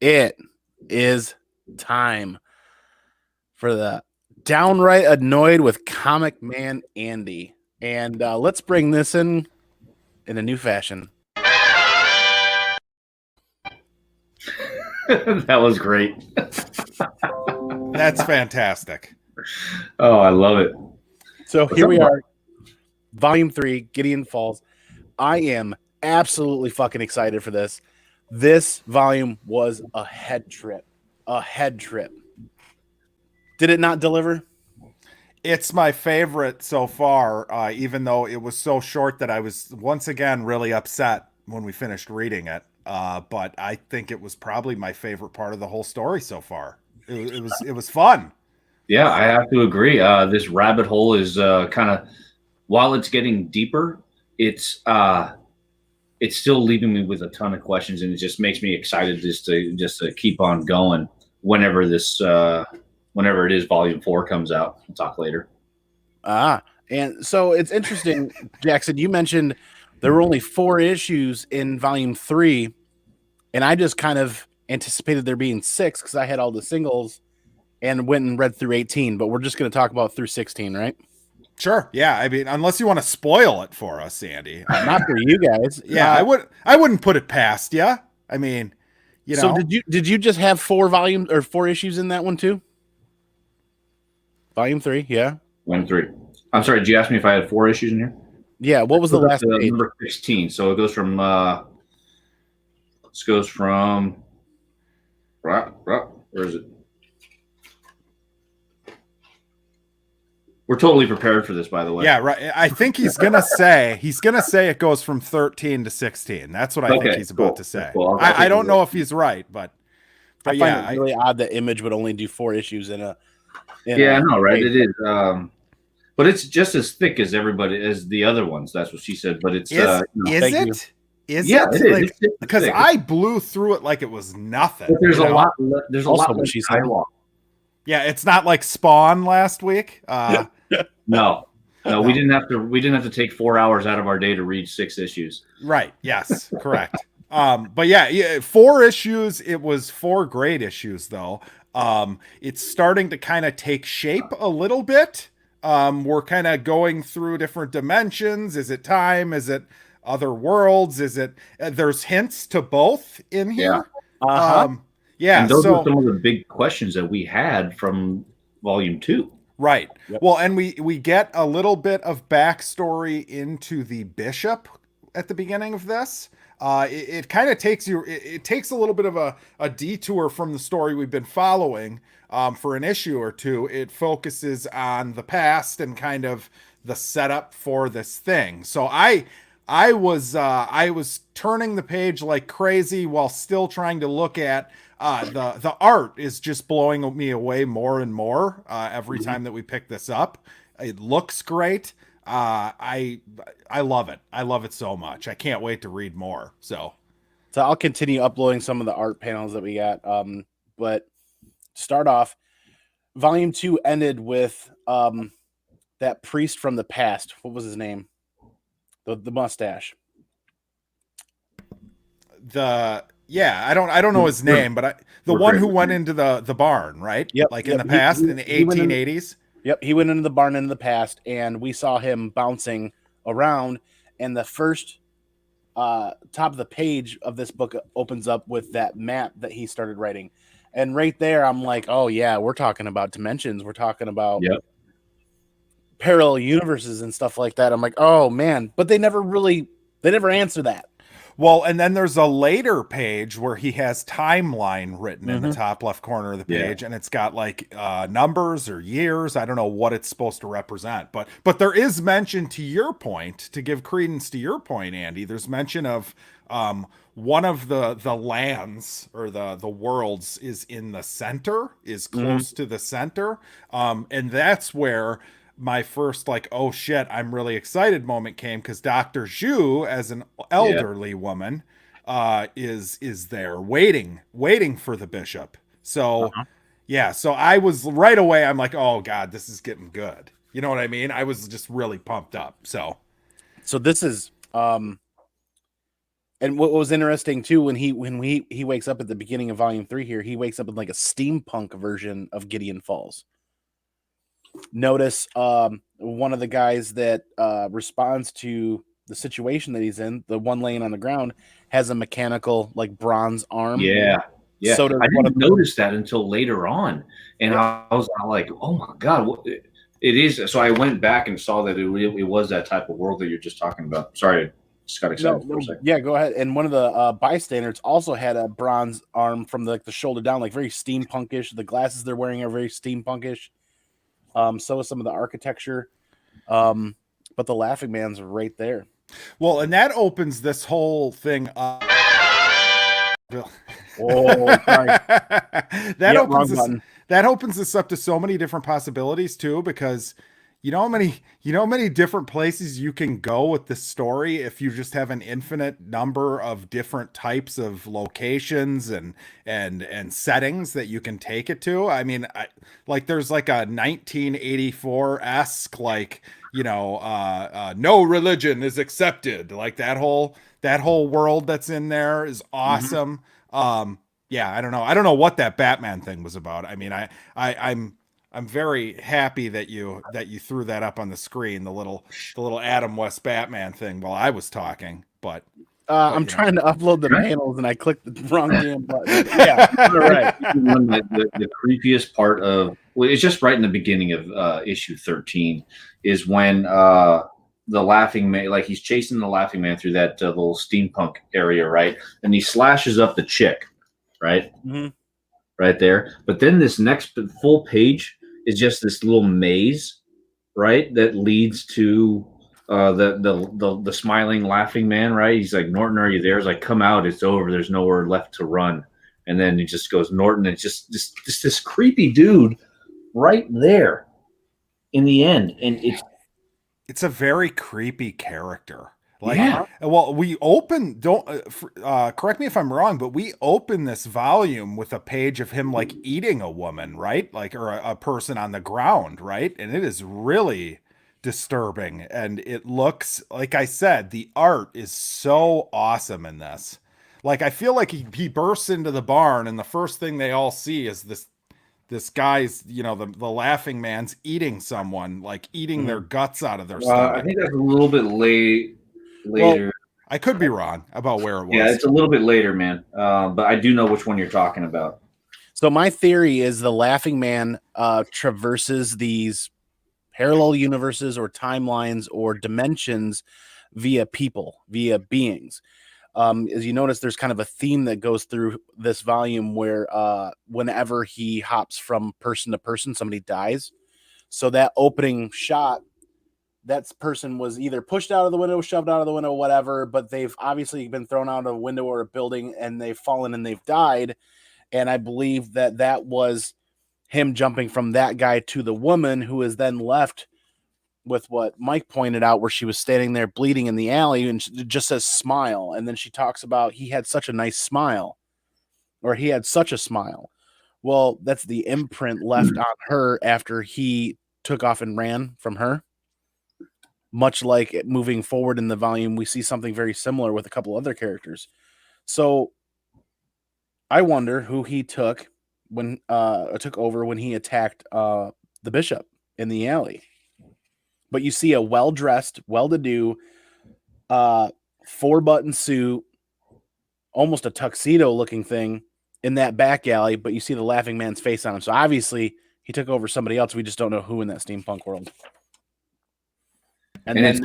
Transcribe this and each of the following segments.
It is time for the Downright Annoyed with Comic Man Andy. And let's bring this in a new fashion. That was great. That's fantastic. Oh, I love it. So here we are, Volume 3, Gideon Falls. I am absolutely fucking excited for this. This volume was a head trip. A head trip. Did it not deliver? It's my favorite so far, even though it was so short that I was once again really upset when we finished reading it. But I think it was probably my favorite part of the whole story so far. It was fun. Yeah, I have to agree. This rabbit hole is kind of, while it's getting deeper, it's still leaving me with a ton of questions, and it just makes me excited just to keep on going. Whenever whenever it is, Volume 4 comes out, we'll talk later. And so it's interesting, Jackson. You mentioned there were only 4 issues in Volume 3, and I just kind of anticipated there being 6 because I had all the singles and went and read through 18. But we're just going to talk about through 16, right? Sure. Yeah. I mean, unless you want to spoil it for us, Andy. Not for you guys. Yeah, I wouldn't put it past you. I mean, you know. So did you just have 4 volumes or 4 issues in that one too? Volume 3, yeah. Volume 3. I'm sorry. Did you ask me if I had 4 issues in here? Yeah. What was the last page? Number 16. So it goes from. This goes from. Where is it? We're totally prepared for this, by the way. Yeah, right. I think he's gonna say it goes from 13 to 16. That's what I think he's about to say. Cool. I don't know if he's right, but I find it really odd that Image would only do 4 issues in a. I know, right? It is, but it's just as thick as the other ones. That's what she said. But it's is it? Is it? Because I blew through it like it was nothing. But there's a lot. There's a lot more dialogue. Yeah, it's not like Spawn last week. No, we didn't have to take 4 hours out of our day to read 6 issues. Right. Yes. Correct. But yeah, 4 issues. It was 4 great issues, though. It's starting to kind of take shape a little bit. We're kind of going through different dimensions. Is it time? Is it other worlds? Is it? There's hints to both in here. Yeah. And those are some of the big questions that we had from Volume 2. Right. Yep. Well, and we get a little bit of backstory into the bishop at the beginning of this. It kind of takes you. It takes a little bit of a detour from the story we've been following for an issue or two. It focuses on the past and kind of the setup for this thing. So I was turning the page like crazy while still trying to look at. The art is just blowing me away more and more every time that we pick this up. It looks great. I love it. I love it so much. I can't wait to read more. So I'll continue uploading some of the art panels that we got. But to start off, Volume 2 ended with that priest from the past. What was his name? The mustache. Yeah, I don't know his name, but the one who went into the barn, right? Yep. Like in the past, in the 1880s. Yep, he went into the barn in the past, and we saw him bouncing around. And the first top of the page of this book opens up with that map that he started writing. And right there, I'm like, oh yeah, we're talking about dimensions. We're talking about parallel universes and stuff like that. I'm like, oh man, but they never answer that. Well, and then there's a later page where he has timeline written in the top left corner of the page, and it's got like numbers or years. I don't know what it's supposed to represent, but there is mention, to your point, to give credence to your point, Andy. There's mention of one of the lands or the worlds is in the center, is close to the center, and that's where my first like, oh shit, I'm really excited moment came, because Dr. Zhu, as an elderly woman, is there waiting for the bishop. So so I was right away, I'm like, oh god, this is getting good. You know what I mean? I was just really pumped up. So this is And what was interesting too, when he wakes up at the beginning of volume 3 here, he wakes up in like a steampunk version of Gideon Falls. Notice one of the guys that responds to the situation that he's in, the one laying on the ground, has a mechanical like bronze arm. Yeah. So I didn't notice that until later on, and I was like, "Oh my god, it is!" So I went back and saw that it was that type of world that you're just talking about. Sorry, I just got excited for a second. Yeah, go ahead. And one of the bystanders also had a bronze arm from the shoulder down, like very steampunkish. The glasses they're wearing are very steampunkish. So is some of the architecture, but the Laughing Man's right there. Well, and that opens this whole thing up. Oh, sorry. That opens this up to so many different possibilities too, because you know how many different places you can go with this story if you just have an infinite number of different types of locations and settings that you can take it to. I mean, like there's like a 1984-esque like, no religion is accepted. Like that whole world that's in there is awesome. Yeah, I don't know what that Batman thing was about. I mean, I'm very happy that you threw that up on the screen, the little Adam West Batman thing while I was talking. But I'm trying to upload the panels and I clicked the wrong damn button. Yeah, all right. The creepiest part of it's just right in the beginning of issue 13 is when the Laughing Man, like he's chasing the Laughing Man through that little steampunk area, right? And he slashes up the chick, right? Mm-hmm. Right there. But then this next full page is just this little maze, right? That leads to the smiling Laughing Man, right? He's like, Norton, are you there? He's like, come out, it's over. There's nowhere left to run. And then he just goes, Norton, it's just this creepy dude right there in the end. And it's a very creepy character. Like, yeah. Well, we open, correct me if I'm wrong, but we open this volume with a page of him like eating a woman, right? Like, or a person on the ground, right? And it is really disturbing. And it looks, like I said, the art is so awesome in this. Like, I feel like he bursts into the barn and the first thing they all see is this guy's, the Laughing Man's eating someone, like eating their guts out of their stomach. I think that's a little bit later. Well, I could be wrong about where it was. Yeah, it's a little bit later, man. But I do know which one you're talking about. So my theory is the Laughing Man traverses these parallel universes or timelines or dimensions via beings. As you notice, there's kind of a theme that goes through this volume where whenever he hops from person to person, somebody dies. So that opening shot, that person was either pushed out of the window, shoved out of the window, whatever, but they've obviously been thrown out of a window or a building and they've fallen and they've died. And I believe that was him jumping from that guy to the woman who is then left with what Mike pointed out, where she was standing there bleeding in the alley and she just says smile. And then she talks about he had such a nice smile, or he had such a smile. Well, that's the imprint left on her after he took off and ran from her. Much like moving forward in the volume, we see something very similar with a couple other characters. So I wonder who he took over when he attacked the bishop in the alley. But you see a well-dressed, well-to-do, 4-button suit, almost a tuxedo-looking thing in that back alley, but you see the Laughing Man's face on him. So obviously he took over somebody else. We just don't know who in that steampunk world. And then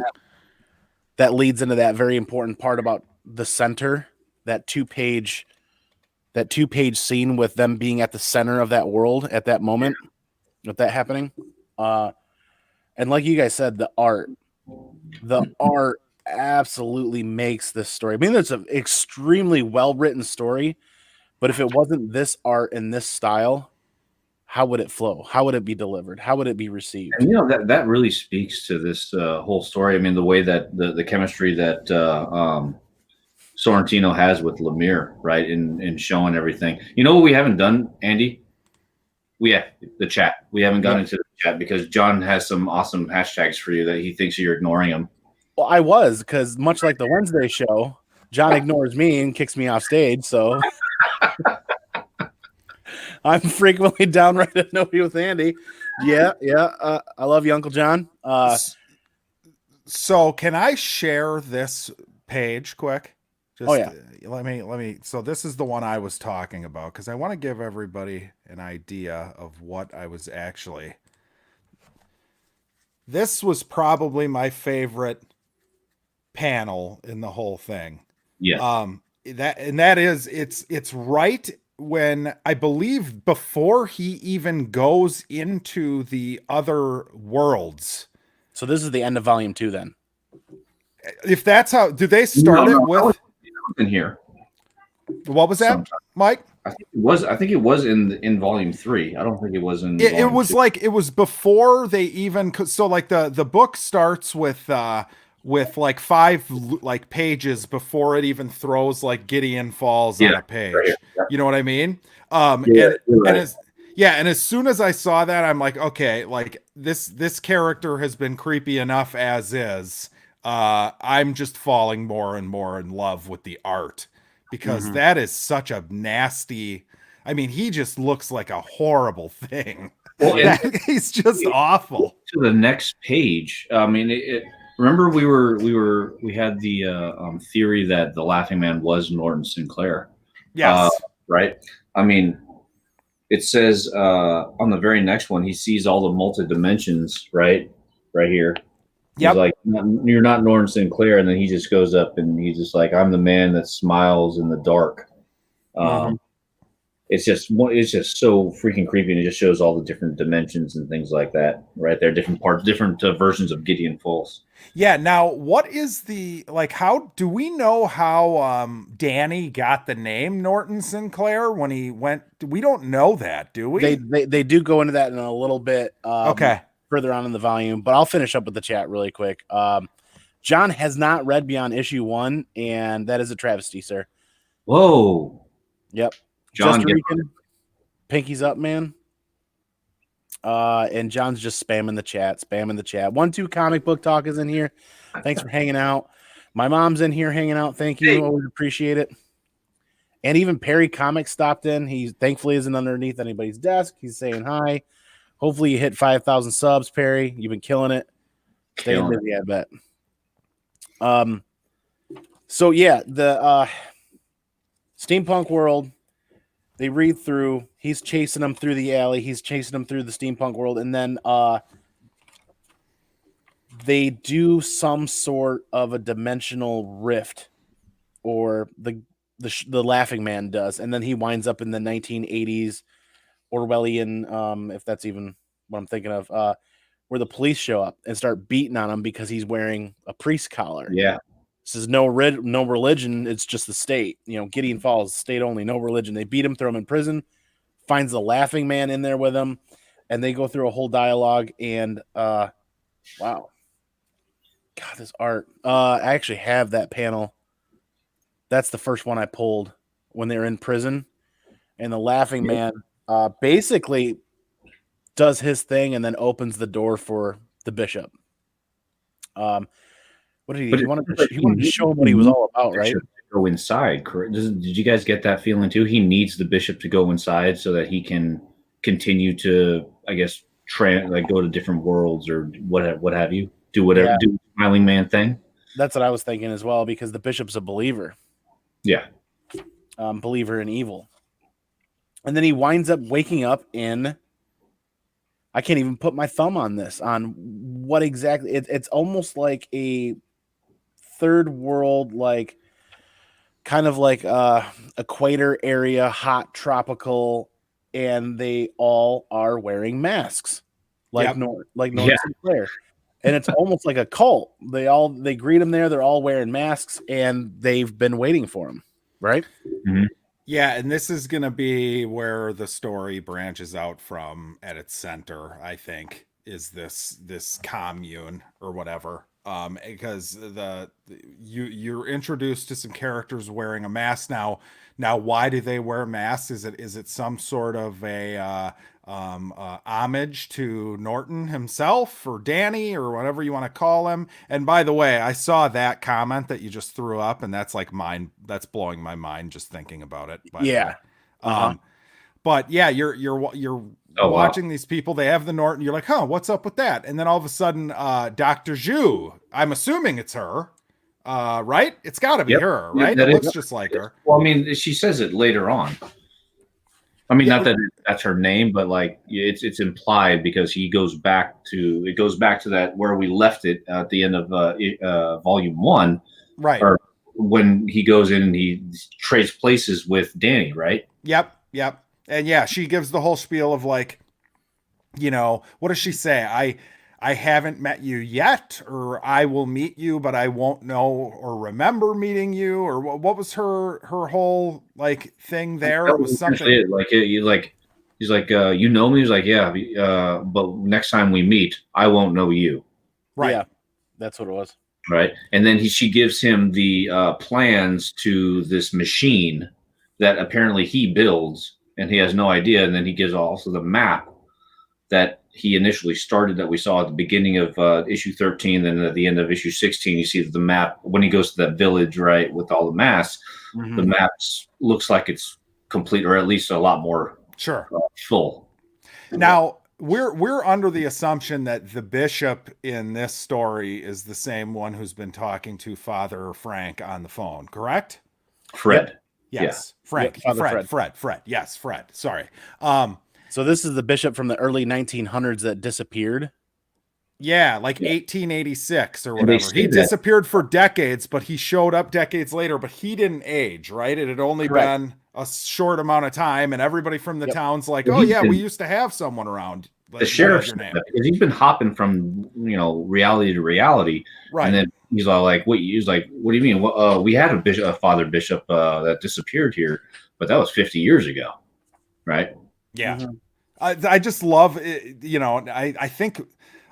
that leads into that very important part about the center, that two-page scene with them being at the center of that world at that moment, with that happening. And like you guys said, the art absolutely makes this story. I mean, it's an extremely well-written story, but if it wasn't this art and this style, how would it flow? How would it be delivered? How would it be received? And that really speaks to this whole story. I mean, the way that the chemistry that Sorrentino has with Lemire, right, in showing everything. You know what we haven't done, Andy? The chat. We haven't gone into the chat because John has some awesome hashtags for you that he thinks you're ignoring them. Well, I was, because much like the Wednesday show, John ignores me and kicks me off stage, so I'm frequently downright annoyed with Andy. Yeah. I love you, Uncle John. So can I share this page quick? Just Oh, yeah. Let me. So this is the one I was talking about because I want to give everybody an idea of what I was actually. This was probably my favorite panel in the whole thing. Yeah. That is it's right when I believe before he even goes into the other worlds. So this is the end of volume 2 then. If that's how, do they start it with in here? What was that, Sometime. Mike? I think it was in volume 3. I don't think it was in. It was 2. like it was before they even. So like the book starts with like 5 like pages before it even throws like Gideon Falls on a page. Right, yeah. You know what I mean? Right. And as soon as I saw that, I'm like, okay, like this character has been creepy enough as is. I'm just falling more and more in love with the art because that is such a nasty. I mean, he just looks like a horrible thing. Well, he's just awful. To the next page. I mean, remember we had the theory that the Laughing Man was Norton Sinclair. Yes. Right. I mean, it says on the very next one, he sees all the multi-dimensions, right here. He's like, you're not Norton Sinclair. And then he just goes up and he's just like, I'm the man that smiles in the dark. It's just so freaking creepy. And it just shows all the different dimensions and things like that right there. Different parts, different versions of Gideon Falls. Yeah. Now, what is how do we know how Danny got the name Norton Sinclair when he went? We don't know that, do we? They do go into that in a little bit. Okay. Further on in the volume, but I'll finish up with the chat really quick. John has not read beyond issue 1, and that is a travesty, sir. Whoa. Yep. John, pinkies up, man. And John's just spamming the chat. 1-2 comic book talk is in here. Thanks for hanging out. My mom's in here hanging out. Thank you. Always appreciate it. And even Perry Comics stopped in. He thankfully isn't underneath anybody's desk. He's saying hi. Hopefully you hit 5,000 subs, Perry. You've been killing it. Staying busy, I bet. So yeah, the steampunk world, they read through. He's chasing them through the alley. He's chasing them through the steampunk world, and then they do some sort of a dimensional rift, or the Laughing Man does, and then he winds up in the 1980s Orwellian, if that's even what I'm thinking of, where the police show up and start beating on him because he's wearing a priest collar. Yeah. This is no religion. It's just the state. You know, Gideon Falls, state only, no religion. They beat him, throw him in prison, finds the Laughing Man in there with him, and they go through a whole dialogue. And wow, God, this art. I actually have that panel. That's the first one I pulled when they were in prison, and the Laughing Man basically does his thing and then opens the door for the bishop. What did he wanted to show him what he was all about, right? Go inside. Did you guys get that feeling too? He needs the bishop to go inside so that he can continue to, I guess, go to different worlds or what have you. Do whatever, do the Smiling Man thing. That's what I was thinking as well, because the bishop's a believer. Yeah. Believer in evil. And then he winds up waking up in, I can't even put my thumb on this, on what exactly, it's almost like a third world, like kind of like equator area, hot tropical, and they all are wearing masks, like Norton Sinclair. And it's almost like a cult. They greet him there. They're all wearing masks, and they've been waiting for him, right? Mm-hmm. Yeah, and this is going to be where the story branches out from at its center, I think, is this commune or whatever. because you're introduced to some characters wearing a mask now. Now, why do they wear masks? Is it some sort of a homage to Norton himself or Danny or whatever you want to call him? And by the way, I saw that comment that you just threw up, and that's like that's blowing my mind just thinking about it. By the way. But yeah, you're watching these people. They have the Norton. You're like, huh, what's up with that? And then all of a sudden, Dr. Zhu, I'm assuming it's her, right? It's got to be her, right? It looks just like her. Well, I mean, she says it later on. I mean, not that that's her name, but like it's implied because it goes back to that where we left it at the end of volume 1, right? Or when he goes in and he trades places with Danny, right? Yep. And yeah, she gives the whole spiel of like, what does she say? I haven't met you yet, or I will meet you, but I won't know or remember meeting you, or what was her whole like thing there? It was something he's like, you know me? He's like, yeah, but next time we meet, I won't know you. Right. Yeah, that's what it was. Right. And then she gives him the plans to this machine that apparently he builds, and he has no idea. And then he gives also the map that he initially started that we saw at the beginning of issue 13. Then at the end of issue 16, you see the map when he goes to that village, right, with all the masks. Mm-hmm. The map looks like it's complete, or at least a lot more full. Now, we're under the assumption that the bishop in this story is the same one who's been talking to Father Frank on the phone, correct? Fred. Yep. Yes. Yeah. Frank. Fred. Yes, Fred. Sorry. So this is the bishop from the early 1900s that disappeared? Yeah, like 1886 or whatever. He disappeared for decades, but he showed up decades later, but he didn't age, right? It had only been a short amount of time, and everybody from the town's like, oh yeah, we used to have someone around. The sheriff, because he's been hopping from reality to reality, right? And then he's all like, "What?" He's like, "What do you mean? Well, we had a Father Bishop that disappeared here, but that was 50 years ago, right?" Yeah, I just love it. I think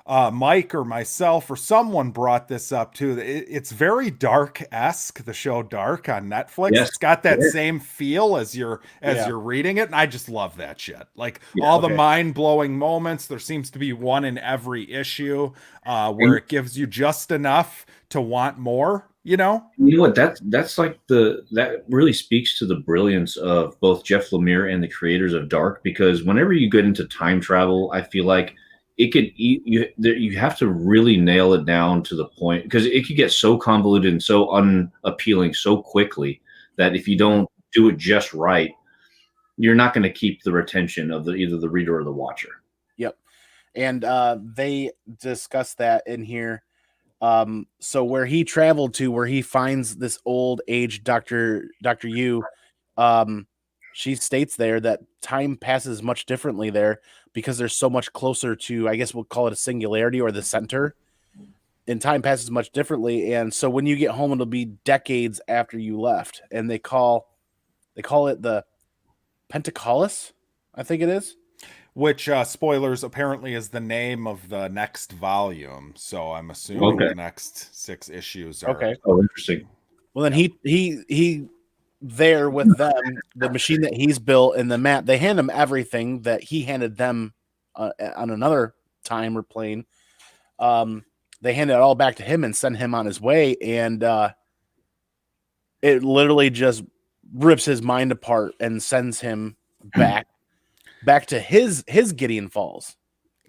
Mike or myself or someone brought this up too. It's very Dark-esque, the show Dark on Netflix. Yes, it's got that same feel as you're reading it, and I just love that shit. Like all the mind-blowing moments. There seems to be one in every issue where it gives you just enough to want more. You know what? That's like that really speaks to the brilliance of both Jeff Lemire and the creators of Dark, because whenever you get into time travel, I feel like you have to really nail it down to the point, because it could get so convoluted and so unappealing so quickly that if you don't do it just right, you're not going to keep the retention of either the reader or the watcher. Yep. And they discuss that in here. So where he traveled to, where he finds this old age Dr. Yu, she states there that time passes much differently there because they're so much closer to, I guess we'll call it a singularity or the center, and time passes much differently. And so when you get home, it'll be decades after you left, and they call it the Pentaculus, I think it is. Which, spoilers, apparently is the name of the next volume. So I'm assuming the next 6 issues are... Okay. Oh, interesting. Well, then he there with them, the machine that he's built and the map, they hand him everything that he handed them on another time or plane. They hand it all back to him and send him on his way. And it literally just rips his mind apart and sends him back to his Gideon Falls.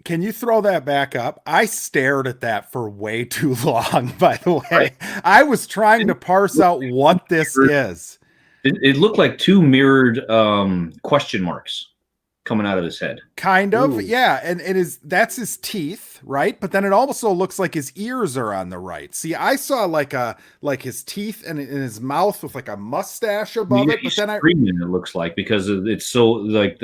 Can you throw that back up? I stared at that for way too long, by the way. Right. I was trying to parse out what this is. It looked like 2 mirrored question marks coming out of his head. Kind of, yeah. And that's his teeth, right? But then it also looks like his ears are on the right. See, I saw like his teeth and in his mouth with like a mustache above it. But then it looks like, because it's so like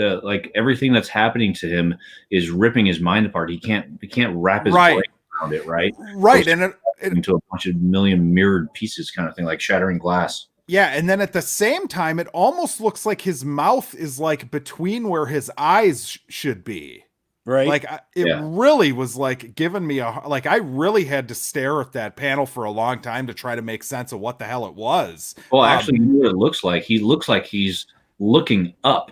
everything that's happening to him is ripping his mind apart. He can't wrap his brain around it, right? Right, and it into a bunch of million mirrored pieces, kind of thing, like shattering glass. Yeah, and then at the same time, it almost looks like his mouth is like between where his eyes should be. Right. Like it Yeah. really was like giving me like I really had to stare at that panel for a long time to try to make sense of what the hell it was. Well, actually, you know what it looks like? He looks like he's looking up,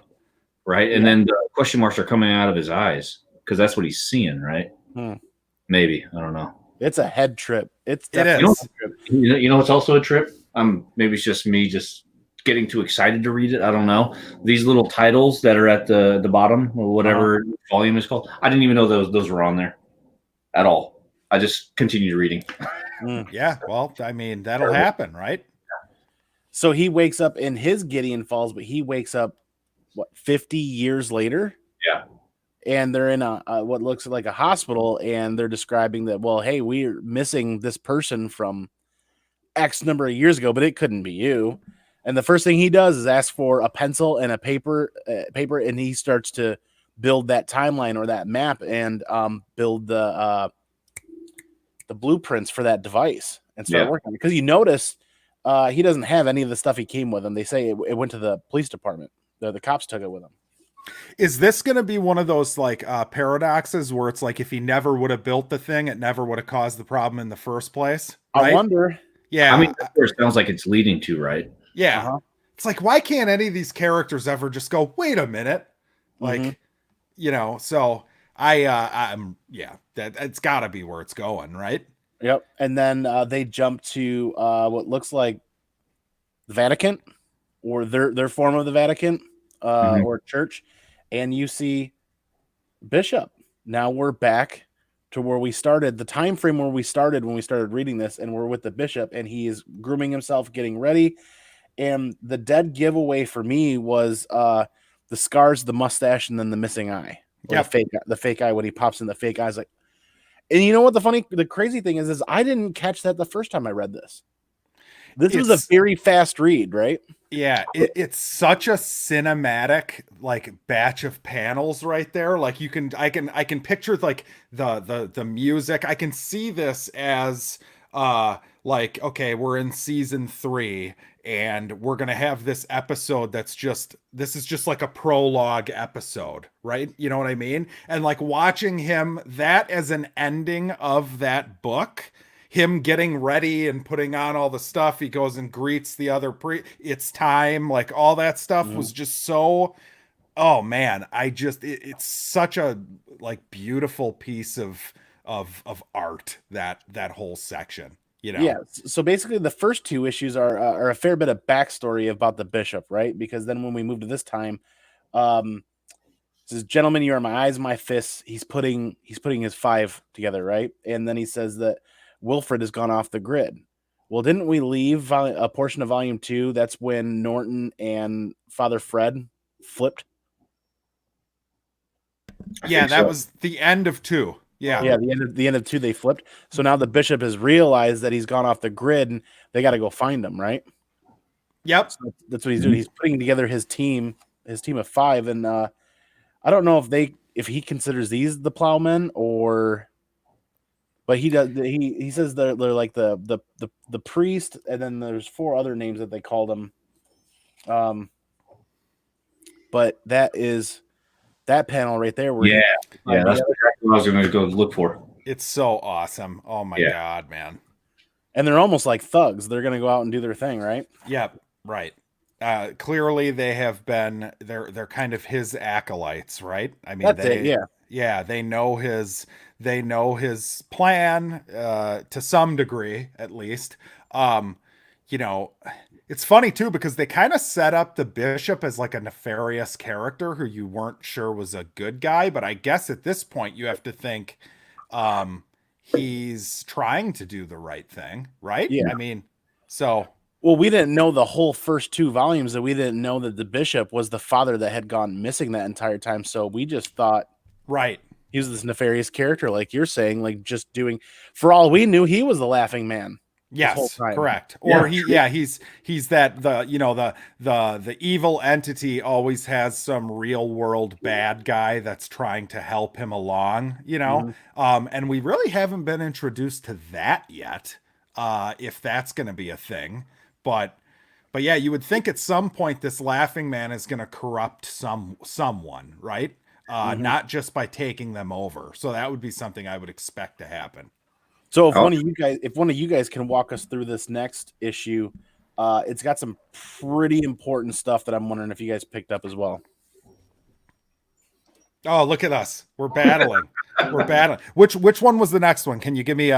right? And Yeah. then the question marks are coming out of his eyes because that's what he's seeing, right? Hmm. Maybe. I don't know. It's a head trip. It's It definitely is. a head trip. You know, it's also a trip. Maybe it's just me just getting too excited to read it. I don't know. These little titles that are at the bottom or whatever volume is called. I didn't even know those were on there at all. I just continued reading. Yeah, well, I mean, that'll happen, right? So he wakes up in his Gideon Falls, but he wakes up 50 years later? Yeah. And they're in a what looks like a hospital, and they're describing that, well, hey, we're missing this person from X number of years ago, but it couldn't be you. And the first thing he does is ask for a pencil and a paper, and he starts to build that timeline or that map and build the blueprints for that device and start working. Because you notice he doesn't have any of the stuff he came with him. They say it went to the police department. The cops took it with him. Is this going to be one of those like paradoxes where it's like if he never would have built the thing, it never would have caused the problem in the first place? Right? I wonder. Yeah. I mean, that's where it sounds like it's leading to, right? Yeah. It's like, why can't any of these characters ever just go, wait a minute? Like, you know, so I'm that it's got to be where it's going, right? Yep. And then they jump to what looks like the Vatican or their form of the Vatican or church. And you see Bishop. Now we're back to where we started, the time frame where we started when we started reading this, and we're with the Bishop, and he is grooming himself, getting ready. And the dead giveaway for me was the scars, the mustache, and then the missing eye. Yeah, the fake eye when he pops in the fake eyes. Like, and you know what the crazy thing is I didn't catch that the first time I read this. This was a very fast read, right? Yeah, it's such a cinematic like batch of panels right there. Like I can picture like the music. I can see this as like, okay, we're in season 3 and we're gonna have this episode this is just like a prologue episode, right? You know what I mean? And like watching him, that as an ending of that book, him getting ready and putting on all the stuff, he goes and greets the other it's time, like all that stuff was just so, oh man, it's such a like beautiful piece of art, that whole section, you know? Yeah. So basically the first 2 issues are a fair bit of backstory about the Bishop, right? Because then when we move to this time, it says, "Gentlemen, you are my eyes, my fists." He's putting his 5 together, right? And then he says that Wilfred has gone off the grid. Well, didn't we leave a portion of volume 2? That's when Norton and Father Fred flipped. Yeah, that was the end of 2. Yeah, the end of 2 they flipped. So now the Bishop has realized that he's gone off the grid, and they got to go find him, right? Yep. So that's what he's doing. He's putting together his team of 5, and I don't know if he considers these the Plowmen or. But he does. He says they're like the priest, and then there's 4 other names that they called him. But that is that panel right there. Where that's exactly what I was going to go look for. It's so awesome. Oh my god, man! And they're almost like thugs. They're going to go out and do their thing, right? Yep, right. Clearly, they have been. They're kind of his acolytes, right? I mean, they know his. They know his plan to some degree, at least. You know, it's funny too because they kind of set up the Bishop as like a nefarious character who you weren't sure was a good guy, but I guess at this point you have to think he's trying to do the right thing, right? Yeah. I mean, so. Well, we didn't know the whole first 2 volumes that we didn't know that the Bishop was the father that had gone missing that entire time. So we just thought, right. He was this nefarious character, like you're saying, like just doing. For all we knew, he was the laughing man. Yes, correct. Or he's that the evil entity always has some real world bad guy that's trying to help him along, you know. And we really haven't been introduced to that yet, if that's going to be a thing. But yeah, you would think at some point this laughing man is going to corrupt someone, right? not just by taking them over. So that would be something I would expect to happen. So if one of you guys can walk us through this next issue, it's got some pretty important stuff that I'm wondering if you guys picked up as well. Oh, look at us. We're battling. We're battling. Which one was the next one? Can you give me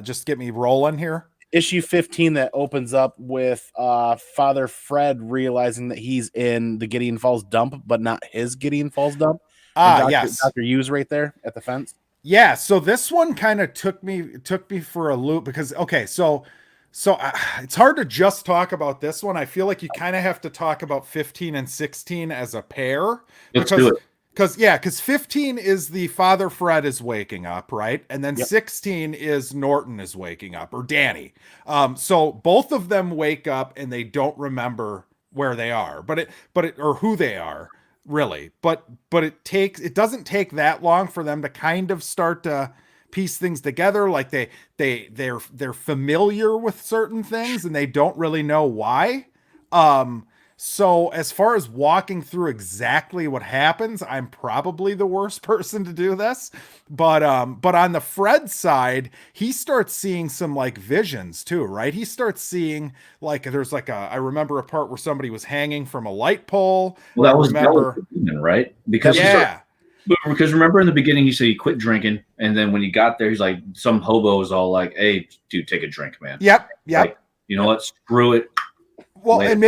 just get me rolling here? Issue 15 that opens up with Father Fred realizing that he's in the Gideon Falls dump, but not his Gideon Falls dump. Yes. Dr. Hughes right there at the fence. Yeah, so this one kind of took me for a loop because so it's hard to just talk about this one. I feel like you kind of have to talk about 15 and 16 as a pair. Let's do it. Because 15 is the Father Fred is waking up, right? And then 16 is Norton is waking up, or Danny. So both of them wake up and they don't remember where they are, or who they are, really. But it doesn't take that long for them to kind of start to piece things together. Like they're familiar with certain things and they don't really know why. So as far as walking through exactly what happens, I'm probably the worst person to do this. But on the Fred side, he starts seeing some like visions too, right? He starts seeing like there's like I remember a part where somebody was hanging from a light pole. Well, that was the demon, right? Because remember in the beginning he said he quit drinking, and then when he got there, he's like, some hobo was all like, "Hey, dude, take a drink, man." Yep. Like, you know what? Screw it. Well, and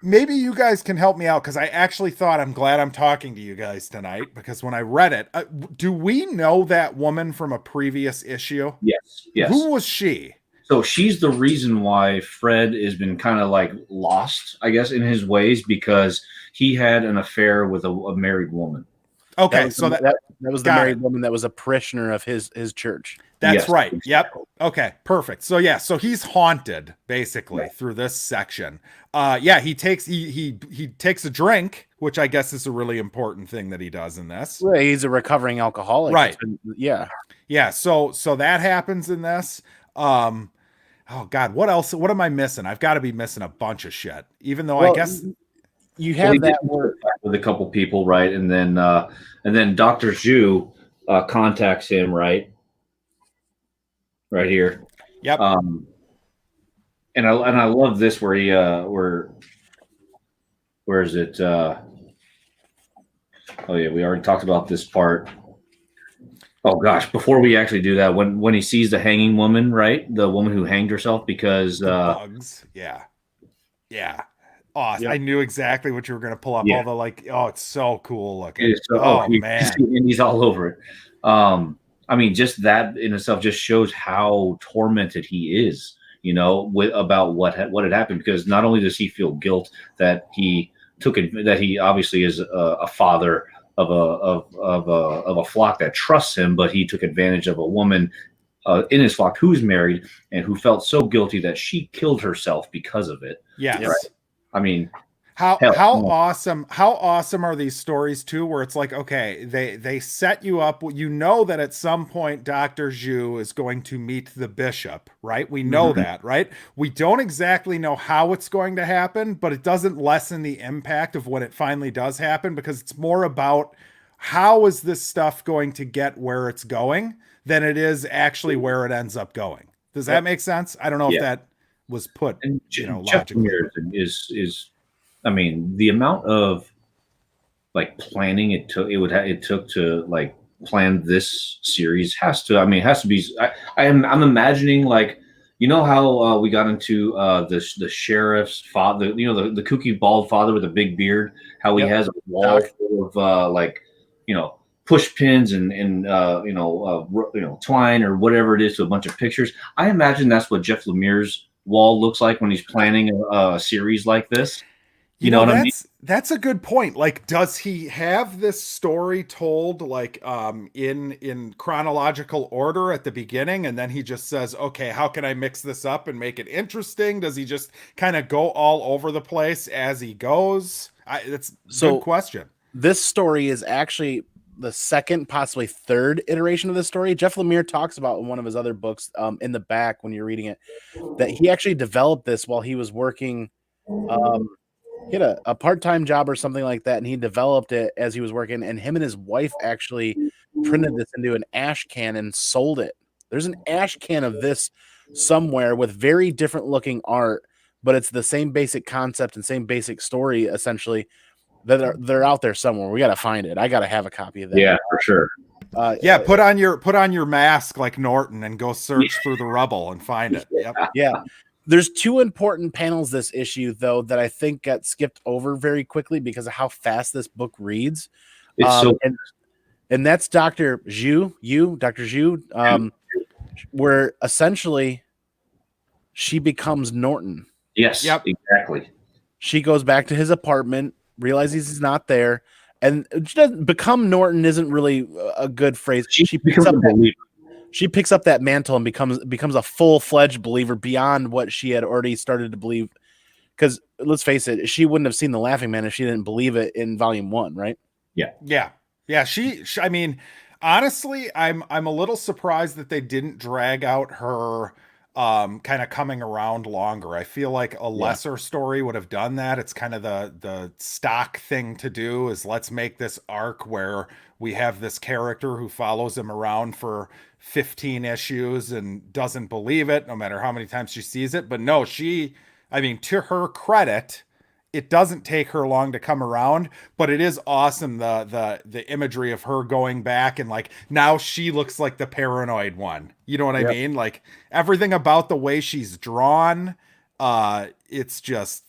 maybe you guys can help me out because I actually thought I'm glad I'm talking to you guys tonight because when I read it, do we know that woman from a previous issue? Yes. Who was she? So she's the reason why Fred has been kind of like lost, I guess, in his ways because he had an affair with a married woman. Okay, that was the married woman that was a parishioner of his church. That's right. Yep. Okay, perfect. So so he's haunted basically through this section. He takes a drink, which I guess is a really important thing that he does in this. Well, he's a recovering alcoholic. Right. Yeah. So that happens in this. Oh God, what else? What am I missing? I've got to be missing a bunch of shit. Even though I guess you have that word with a couple people, right? And then Dr. Zhu contacts him, right here. Yep. And I love this where he where is it? Oh yeah, we already talked about this part. Oh gosh, before we actually do that, when he sees the hanging woman, right? The woman who hanged herself because bugs. Yeah. Awesome. Yep. I knew exactly what you were going to pull up. All the it's so cool looking. Man, and he's all over it. I mean, just that in itself just shows how tormented he is, about what had happened. Because not only does he feel guilt that he obviously is a father of a flock that trusts him, but he took advantage of a woman in his flock who's married and who felt so guilty that she killed herself because of it. Yes. Right? I mean, how awesome are these stories too, where it's like, okay, they set you up, that at some point Dr. Zhu is going to meet the bishop, right? We know that, right? We don't exactly know how it's going to happen, but it doesn't lessen the impact of when it finally does happen, because it's more about how is this stuff going to get where it's going than it is actually where it ends up going. Does that make sense? I don't know if that was put, logically. Is I mean, the amount of like planning it took to like plan this series has to be. I'm imagining, like, how we got into the sheriff's father, the kooky bald father with a big beard, how he has a wall full of push pins and twine or whatever it is to a bunch of pictures. I imagine that's what Jeff Lemire's wall looks like when he's planning a series like this. You know what I mean? That's a good point. Like, does he have this story told like in chronological order at the beginning, and then he just says, okay, how can I mix this up and make it interesting? Does he just kind of go all over the place as he goes? That's a good question. This story is actually the second, possibly third iteration of this story. Jeff Lemire talks about in one of his other books, in the back when you're reading it, that he actually developed this while he was working he had a part-time job or something like that, and he developed it as he was working, and him and his wife actually printed this into an ash can and sold it. There's an ash can of this somewhere with very different looking art, but it's the same basic concept and same basic story essentially that they're out there somewhere. We got to find it. I got to have a copy of that. Yeah, for sure. Yeah, put on your mask like Norton and go search through the rubble and find it. Yep. Yeah. There's two important panels this issue, though, that I think got skipped over very quickly because of how fast this book reads. It's And that's Dr. Zhu, where essentially she becomes Norton. yes, Yep. exactly. She goes back to his apartment, realizes he's not there, and she doesn't become Norton isn't really a good phrase. She picks up that mantle and becomes a full-fledged believer beyond what she had already started to believe. Because let's face it, she wouldn't have seen the Laughing Man if she didn't believe it in volume 1, right? Yeah. She I mean, honestly, I'm a little surprised that they didn't drag out her kind of coming around longer. I feel like a lesser story would have done that. It's kind of the stock thing to do is let's make this arc where we have this character who follows him around for 15 issues and doesn't believe it no matter how many times she sees it. But no, I mean, to her credit, it doesn't take her long to come around, but it is awesome the imagery of her going back and like now she looks like the paranoid one. You know what I mean? Like everything about the way she's drawn, it's just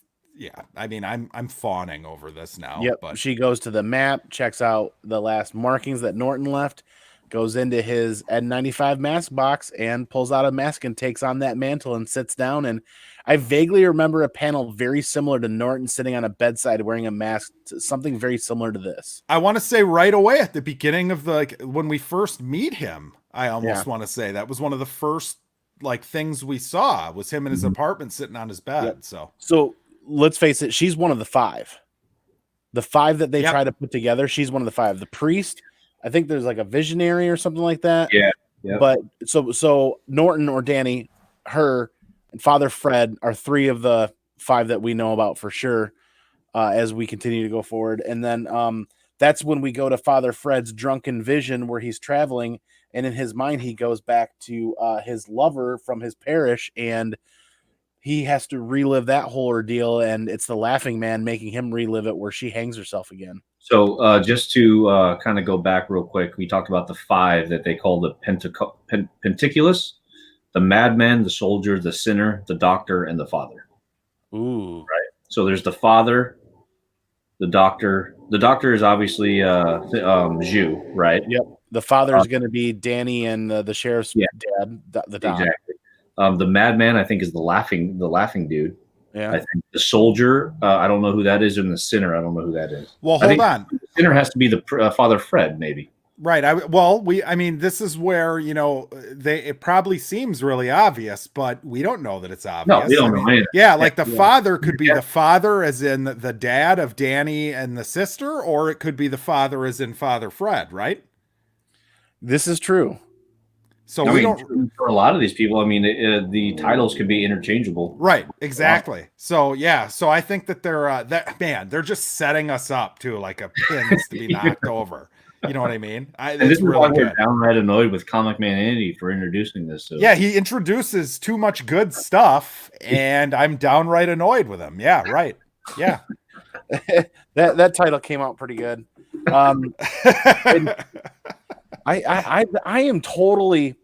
I mean, I'm fawning over this now. Yep. But She goes to the map, checks out the last markings that Norton left, goes into his N95 mask box and pulls out a mask and takes on that mantle and sits down. And I vaguely remember a panel very similar to Norton sitting on a bedside wearing a mask, something very similar to this. I want to say right away at the beginning of when we first meet him, I almost want to say that was one of the first like things we saw was him in his apartment sitting on his bed. Yep. So let's face it, she's one of the five. The five that they try to put together, she's one of the five. The priest, I think there's like a visionary or something like that. Yeah. Yep. But so Norton or Danny, her, and Father Fred are three of the five that we know about for sure as we continue to go forward. And then that's when we go to Father Fred's drunken vision where he's traveling. And in his mind, he goes back to his lover from his parish and he has to relive that whole ordeal. And it's the Laughing Man making him relive it where she hangs herself again. So just to kind of go back real quick, we talked about the five that they call the Penticulus, the madman, the soldier, the sinner, the doctor, and the father. Ooh. Right. So there's the father, the doctor. The doctor is obviously Zhu, right? Yep. The father is going to be Danny and the sheriff's dad, the Don. Exactly. The madman, I think, is the laughing dude. Yeah. I think the soldier, I don't know who that is, and the sinner, I don't know who that is. Well, hold on. The sinner has to be the Father Fred, maybe. Right. I mean, this is where, it probably seems really obvious, but we don't know that it's obvious. No, we don't know either. Yeah, like the father could be the father as in the dad of Danny and the sister, or it could be the father as in Father Fred, right? This is true. So for a lot of these people, I mean, the titles could be interchangeable. Right. Exactly. Wow. So, yeah. So I think that they're just setting us up to like a pins to be knocked over. You know what I mean? This is really why we're downright annoyed with Comic Man Andy for introducing this. So. Yeah, he introduces too much good stuff, and I'm downright annoyed with him. Yeah, right. Yeah, that title came out pretty good. I am totally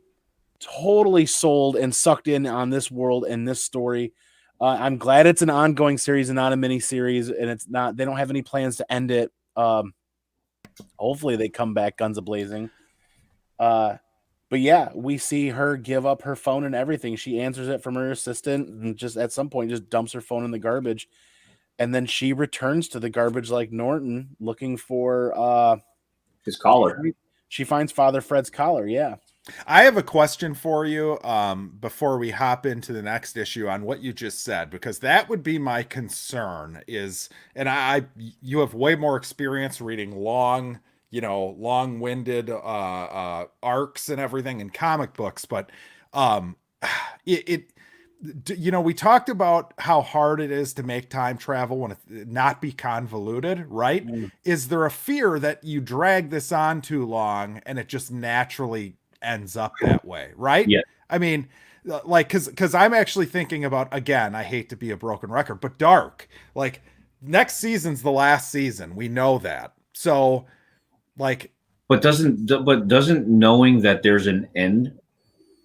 sold and sucked in on this world and this story. I'm glad it's an ongoing series and not a mini series, and it's not. They don't have any plans to end it. Hopefully they come back guns a-blazing. But yeah, we see her give up her phone and everything. She answers it from her assistant and just at some point just dumps her phone in the garbage. And then she returns to the garbage like Norton looking for his collar. She finds Father Fred's collar. Yeah. I have a question for you before we hop into the next issue on what you just said, because that would be my concern you have way more experience reading long-winded arcs and everything in comic books, but we talked about how hard it is to make time travel when it not be convoluted, right? Mm. Is there a fear that you drag this on too long and it just naturally ends up that way, right? Yeah. I mean, like, because I'm actually thinking about, again, I hate to be a broken record, but Dark, like, next season's the last season. We know that. So, like, But doesn't knowing that there's an end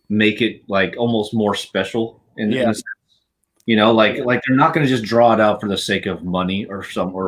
make it like almost more special in a sense? Like they're not going to just draw it out for the sake of money or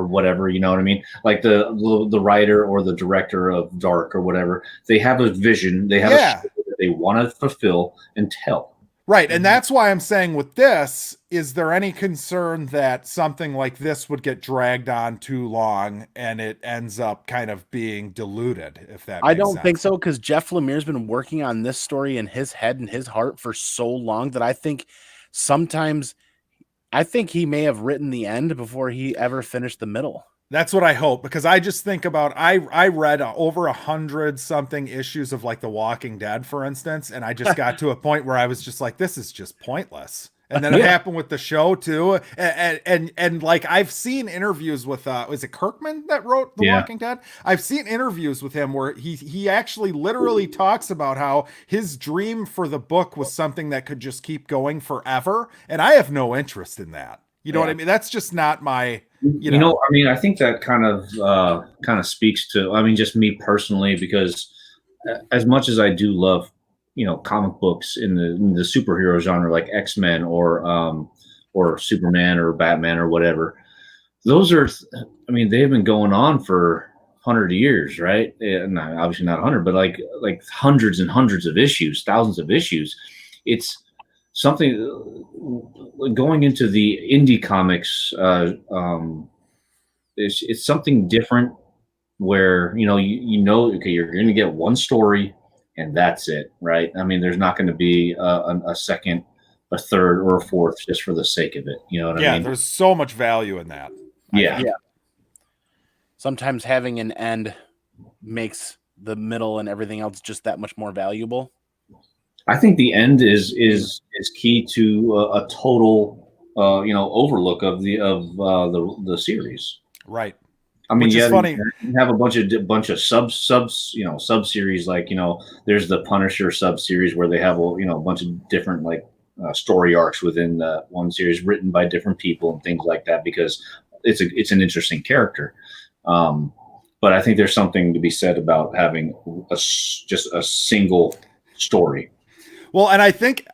whatever. You know what I mean? Like the writer or the director of Dark or whatever, they have a vision, they have a story that they want to fulfill and tell. Right. And that's why I'm saying with this, is there any concern that something like this would get dragged on too long and it ends up kind of being diluted, if that makes I don't sense? think so, because Jeff Lemire's been working on this story in his head and his heart for so long that I think he may have written the end before he ever finished the middle. That's what I hope, because I just think about, I read over 100 something issues of like The Walking Dead, for instance, and I just got to a point where I was just like, this is just pointless. And then it happened with the show too. And like, I've seen interviews with, was it Kirkman that wrote The Walking Dead? I've seen interviews with him where he actually literally talks about how his dream for the book was something that could just keep going forever. And I have no interest in that. You know what I mean? That's just not my, I mean, I think that kind of speaks to, I mean, just me personally, because as much as I do love, comic books in the superhero genre, like X-Men or Superman or Batman or whatever, those are, I mean, they've been going on for 100 years, right? And obviously not 100, but like hundreds and hundreds of issues, thousands of issues. It's something going into the indie comics. It's something different where, okay, you're going to get one story and that's it, right? I mean, there's not going to be a second, a third, or a fourth just for the sake of it. You know what I mean? Yeah, there's so much value in that. Yeah. Sometimes having an end makes the middle and everything else just that much more valuable. I think the end is key to a total, overlook of the series. Right. I mean, Which is funny. You have a bunch of sub series, like, there's the Punisher sub series where they have a bunch of different like story arcs within one series written by different people and things like that, because it's an interesting character. But I think there's something to be said about having just a single story. Well, and I think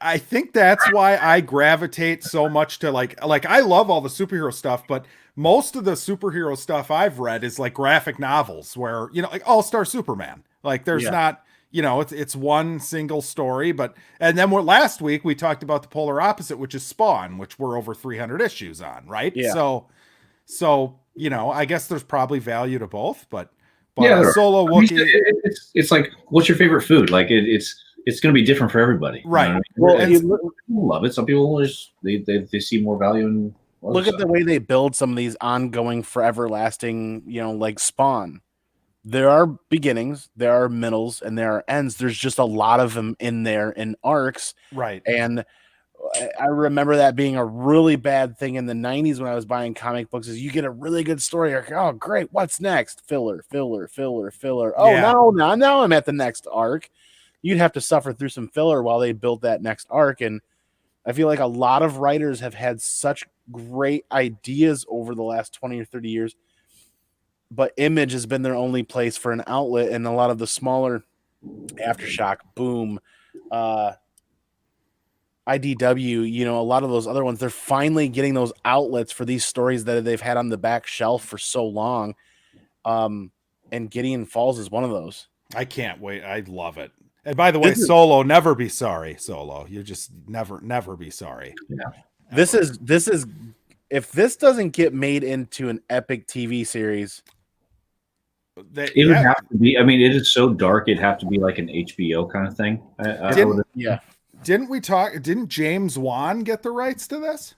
that's why I gravitate so much to like I love all the superhero stuff, but most of the superhero stuff I've read is like graphic novels where, like All-Star Superman. Like there's not, it's one single story, and then last week we talked about the polar opposite, which is Spawn, which we're over 300 issues on, right? Yeah. So, I guess there's probably value to both, but Solo Wookiee. It's like, what's your favorite food? Like it's going to be different for everybody, right? You know what I mean? Some people love it. Some people they see more value in. Look at the way they build some of these ongoing, forever lasting, like Spawn. There are beginnings, there are middles, and there are ends. There's just a lot of them in there in arcs, right? And I remember that being a really bad thing in the 90s when I was buying comic books. Is you get a really good story, you're like, oh great, what's next? Filler. Oh now I'm at the next arc. You'd have to suffer through some filler while they build that next arc. And I feel like a lot of writers have had such great ideas over the last 20 or 30 years, but Image has been their only place for an outlet. And a lot of the smaller Aftershock, Boom, IDW, a lot of those other ones, they're finally getting those outlets for these stories that they've had on the back shelf for so long. And Gideon Falls is one of those. I can't wait. I love it. And by the way, Solo, never be sorry, Solo. You just never be sorry. Yeah. This is if this doesn't get made into an epic TV series, it would have to be. I mean, it is so dark. It'd have to be like an HBO kind of thing. Didn't James Wan get the rights to this?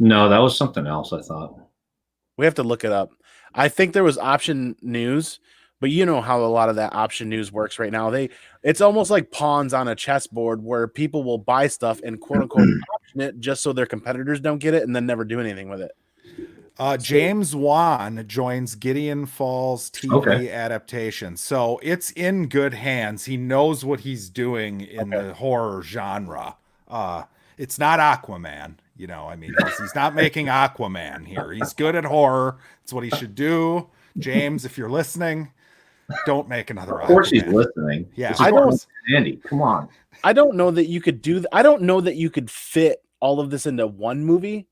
No, that was something else, I thought. We have to look it up. I think there was Option News, But you know how a lot of that option news works right now. It's almost like pawns on a chessboard where people will buy stuff and quote unquote option it just so their competitors don't get it and then never do anything with it. James Wan joins Gideon Falls TV adaptation. So it's in good hands. He knows what he's doing in the horror genre. It's not Aquaman, you know. I mean, he's not making Aquaman here. He's good at horror. It's what he should do. James, if you're listening, don't make another Aquaman. Of course he's listening. Yeah, I don't, Andy, come on. I don't know that you could do I don't know that you could fit all of this into one movie.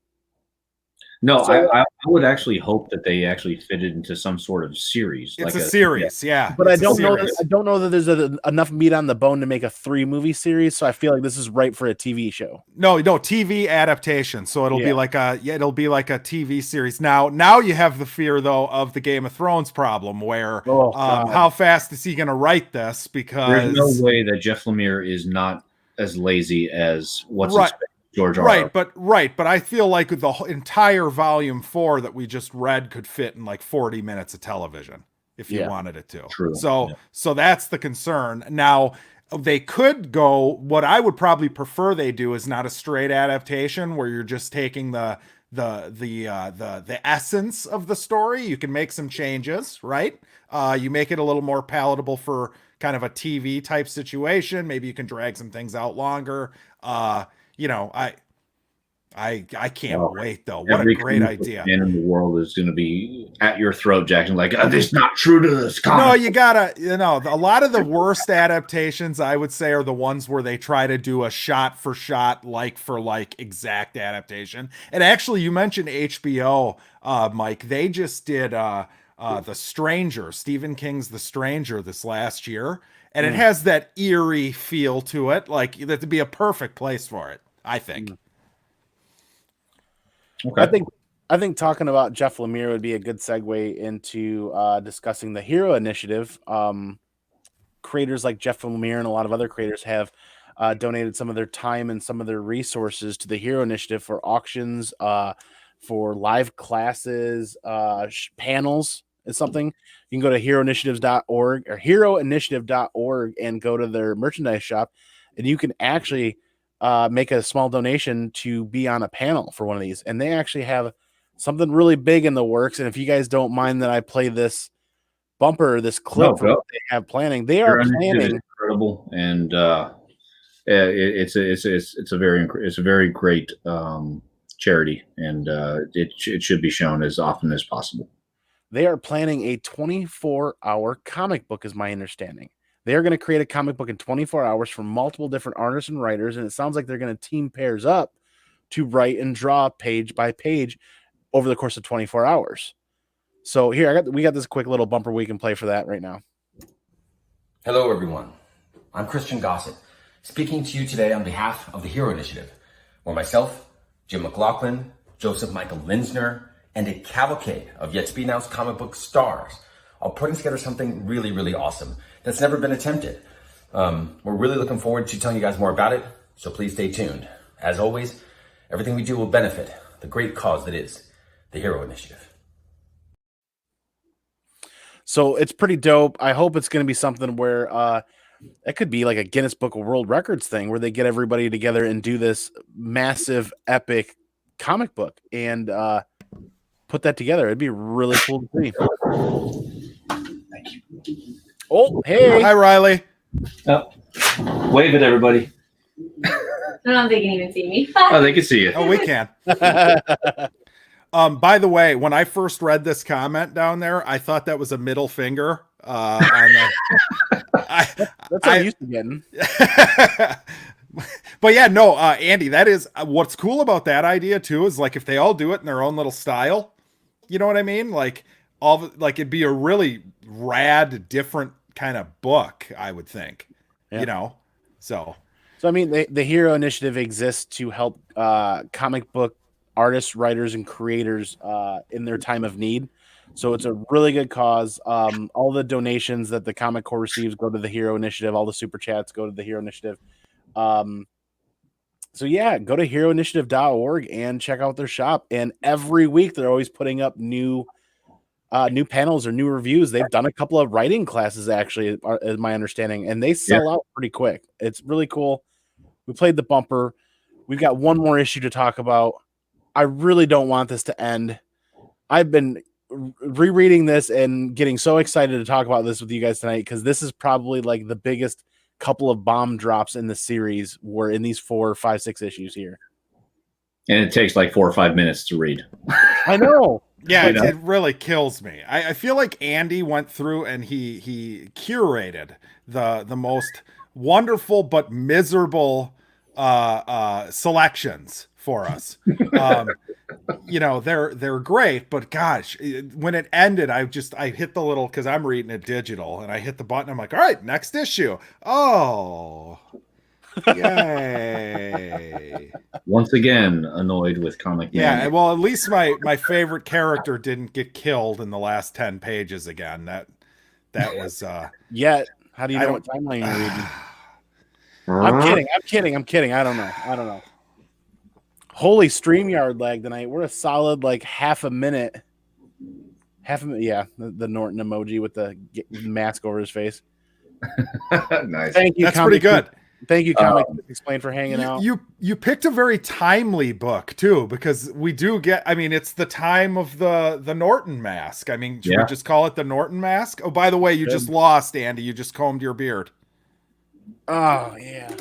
No, so, I would actually hope that they actually fit it into some sort of series. It's like a series, yeah. But I don't know that there's enough meat on the bone to make a 3-movie series. So I feel like this is right for a TV show. No, TV adaptation. So it'll be like a TV series. Now you have the fear though of the Game of Thrones problem, where how fast is he going to write this? Because there's no way that Jeff Lemire is not as lazy as what's expected. George R. Right, but I feel like the entire volume 4 that we just read could fit in like 40 minutes of television if you wanted it to. True. So that's the concern. Now they could go. What I would probably prefer they do is not a straight adaptation where you're just taking the essence of the story. You can make some changes, right? You make it a little more palatable for kind of a TV type situation. Maybe you can drag some things out longer. You know, I can't wait though. What a great idea! Man in the world is going to be at your throat, Jackson. Like, this is not true to this comic. No, you gotta. You know, a lot of the worst adaptations I would say are the ones where they try to do a shot for shot, like for like exact adaptation. And actually, you mentioned HBO, Mike. They just did The Stranger, Stephen King's The Stranger, this last year, and it has that eerie feel to it. Like that'd be a perfect place for it, I think. Okay. I think talking about Jeff Lemire would be a good segue into discussing the Hero Initiative. Creators like Jeff Lemire and a lot of other creators have donated some of their time and some of their resources to the Hero Initiative for auctions, for live classes, panels. It's something you can go to heroinitiatives.org or heroinitiative.org and go to their merchandise shop, and you can actually make a small donation to be on a panel for one of these. And they actually have something really big in the works. And if you guys don't mind that I play this bumper, this clip from what they have planning, they are planning. Incredible, and it's a very great charity, and it should be shown as often as possible. They are planning a 24-hour comic book, is my understanding. They are going to create a comic book in 24 hours from multiple different artists and writers, and it sounds like they're going to team pairs up to write and draw page by page over the course of 24 hours. So here, we got this quick little bumper we can play for that right now. Hello, everyone. I'm Christian Gossett, speaking to you today on behalf of the Hero Initiative, where myself, Jim McLaughlin, Joseph Michael Linsner, and a cavalcade of yet-to-be-announced comic book stars are putting together something really, really awesome that's never been attempted. We're really looking forward to telling you guys more about it, so please stay tuned. As always, everything we do will benefit the great cause that is the Hero Initiative. So it's pretty dope. I hope it's going to be something where it could be like a Guinness Book of World Records thing where they get everybody together and do this massive, epic comic book and put that together. It'd be really cool to see. Thank you. Oh, hey. Hi, Riley. Oh, wave at everybody. I don't know if they can even see me. Oh, they can see you. Oh, we can. By the way, when I first read this comment down there, I thought that was a middle finger. On the, That's what I'm used to getting. But yeah, no, Andy, that is what's cool about that idea too, is like if they all do it in their own little style, you know what I mean? Like it'd be a really rad, different kind of book, I would think, you know? So I mean, the Hero Initiative exists to help comic book artists, writers, and creators in their time of need. So it's a really good cause. All the donations that the Comic Corps receives go to the Hero Initiative. All the super chats go to the Hero Initiative. So yeah, go to heroinitiative.org and check out their shop. And every week they're always putting up new new panels or new reviews. They've done a couple of writing classes, actually, is my understanding, and they sell out pretty quick. It's really cool. We played the bumper. We've got one more issue to talk about. I really don't want this to end. I've been rereading this and getting so excited to talk about this with you guys tonight, because this is probably like the biggest couple of bomb drops in the series were in these 4, 5, 6 issues here. And it takes like 4 or 5 minutes to read. I know. Yeah, it really kills me. I feel like Andy went through and he curated the most wonderful but miserable selections for us. They're great, but gosh, when it ended, I hit the little, because I'm reading it digital, and I hit the button. I'm like, all right, next issue. Oh, yay! Once again, annoyed with comic. Yeah, well, at least my favorite character didn't get killed in the last 10 pages again. That was Yet. How do you know what timeline you're reading? I'm kidding. I don't know. Holy StreamYard lag tonight. We're a solid like half a minute. Yeah, the Norton emoji with the mask over his face. Nice. Thank you. That's pretty good. Thank you, Comic Explain, for hanging out. You picked a very timely book too, because we do get. I mean, it's the time of the Norton mask. I mean, should we just call it the Norton mask? Oh, by the way, you just lost, Andy. You just combed your beard. Oh yeah.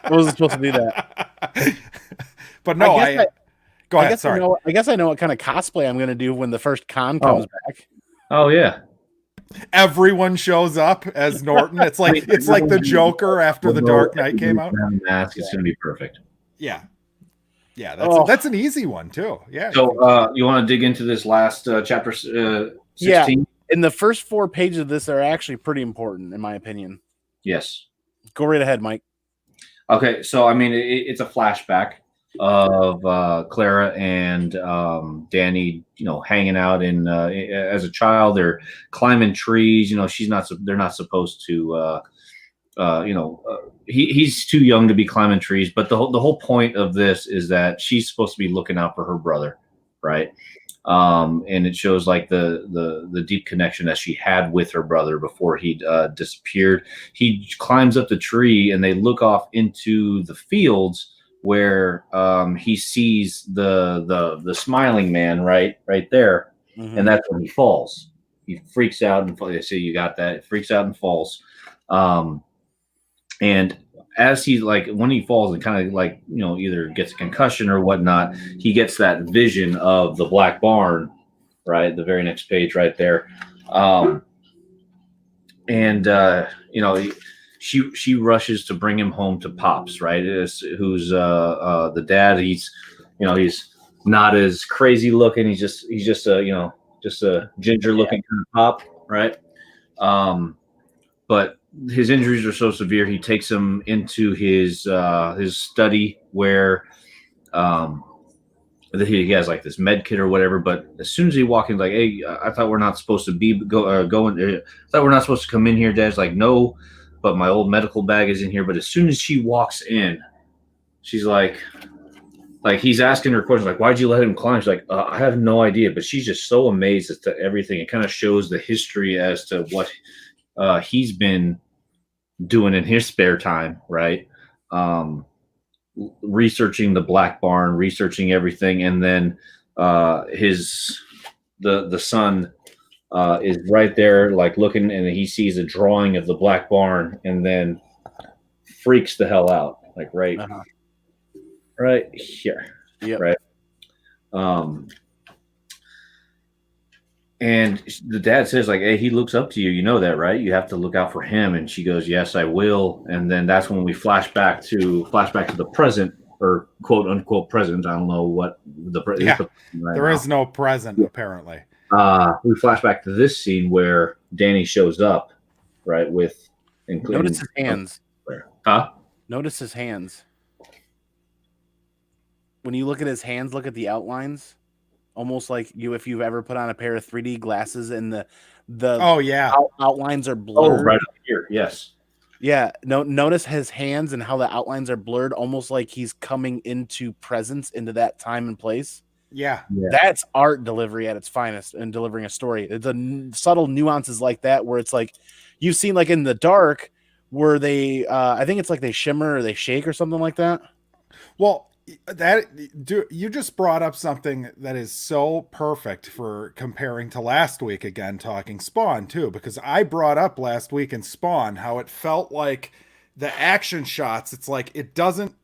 I wasn't supposed to do that. But no, go ahead. Sorry. I guess I know what kind of cosplay I'm going to do when the first con comes back. Oh yeah. Everyone shows up as Norton. It's like the Joker after the Dark Knight came out. Mask is going to be perfect. Yeah. That's an easy one too. Yeah. So you want to dig into this last chapter 16? Yeah. And the first 4 pages of this are actually pretty important, in my opinion. Yes. Go right ahead, Mike. Okay, so I mean, it's a flashback of Clara and Danny, hanging out in as a child. They're climbing trees. They're not supposed to. He's too young to be climbing trees. But the whole point of this is that she's supposed to be looking out for her brother, right? And it shows like the deep connection that she had with her brother before he disappeared. He climbs up the tree and they look off into the fields where he sees the smiling man right there. Mm-hmm. And that's when he falls. He freaks out and falls. See, you got that. Freaks out and falls. And as he's like, when he falls and kind of like, either gets a concussion or whatnot, he gets that vision of the black barn, right? The very next page right there. She rushes to bring him home to Pops, right? Who's the dad. He's not as crazy looking. He's just a ginger looking kind of pop, right? But his injuries are so severe, he takes him into his study where he has like this med kit or whatever. But as soon as he walks in, like, hey, I thought we're not supposed to going. I thought we're not supposed to come in here. Dad's like, no, but my old medical bag is in here. But as soon as she walks in, she's like he's asking her questions like, why'd you let him climb? She's like, I have no idea. But she's just so amazed as to everything. It kind of shows the history as to what he's been doing in his spare time, right? Researching the black barn, researching everything, and then the son is right there, like looking, and he sees a drawing of the black barn, and then freaks the hell out, like right here, right. And the dad says, like, hey, he looks up to you. You know that, right? You have to look out for him. And she goes, yes, I will. And then that's when we flash back to the present, or quote unquote present. I don't know what there is no present, apparently. We flash back to this scene where Danny shows up, right? Notice his hands. Notice his hands. When you look at his hands, look at the outlines. Almost like if you've ever put on a pair of 3D glasses and the outlines are blurred. Oh, right up here, yes. Yeah, notice his hands and how the outlines are blurred, almost like he's coming into presence into that time and place. Yeah. That's art delivery at its finest and delivering a story. The subtle nuances like that, where it's like you've seen like in The Dark, where they, I think it's like they shimmer or they shake or something like that. Well, you just brought up something that is so perfect for comparing to last week again, talking Spawn too, because I brought up last week in Spawn how it felt like the action shots. It's like it doesn't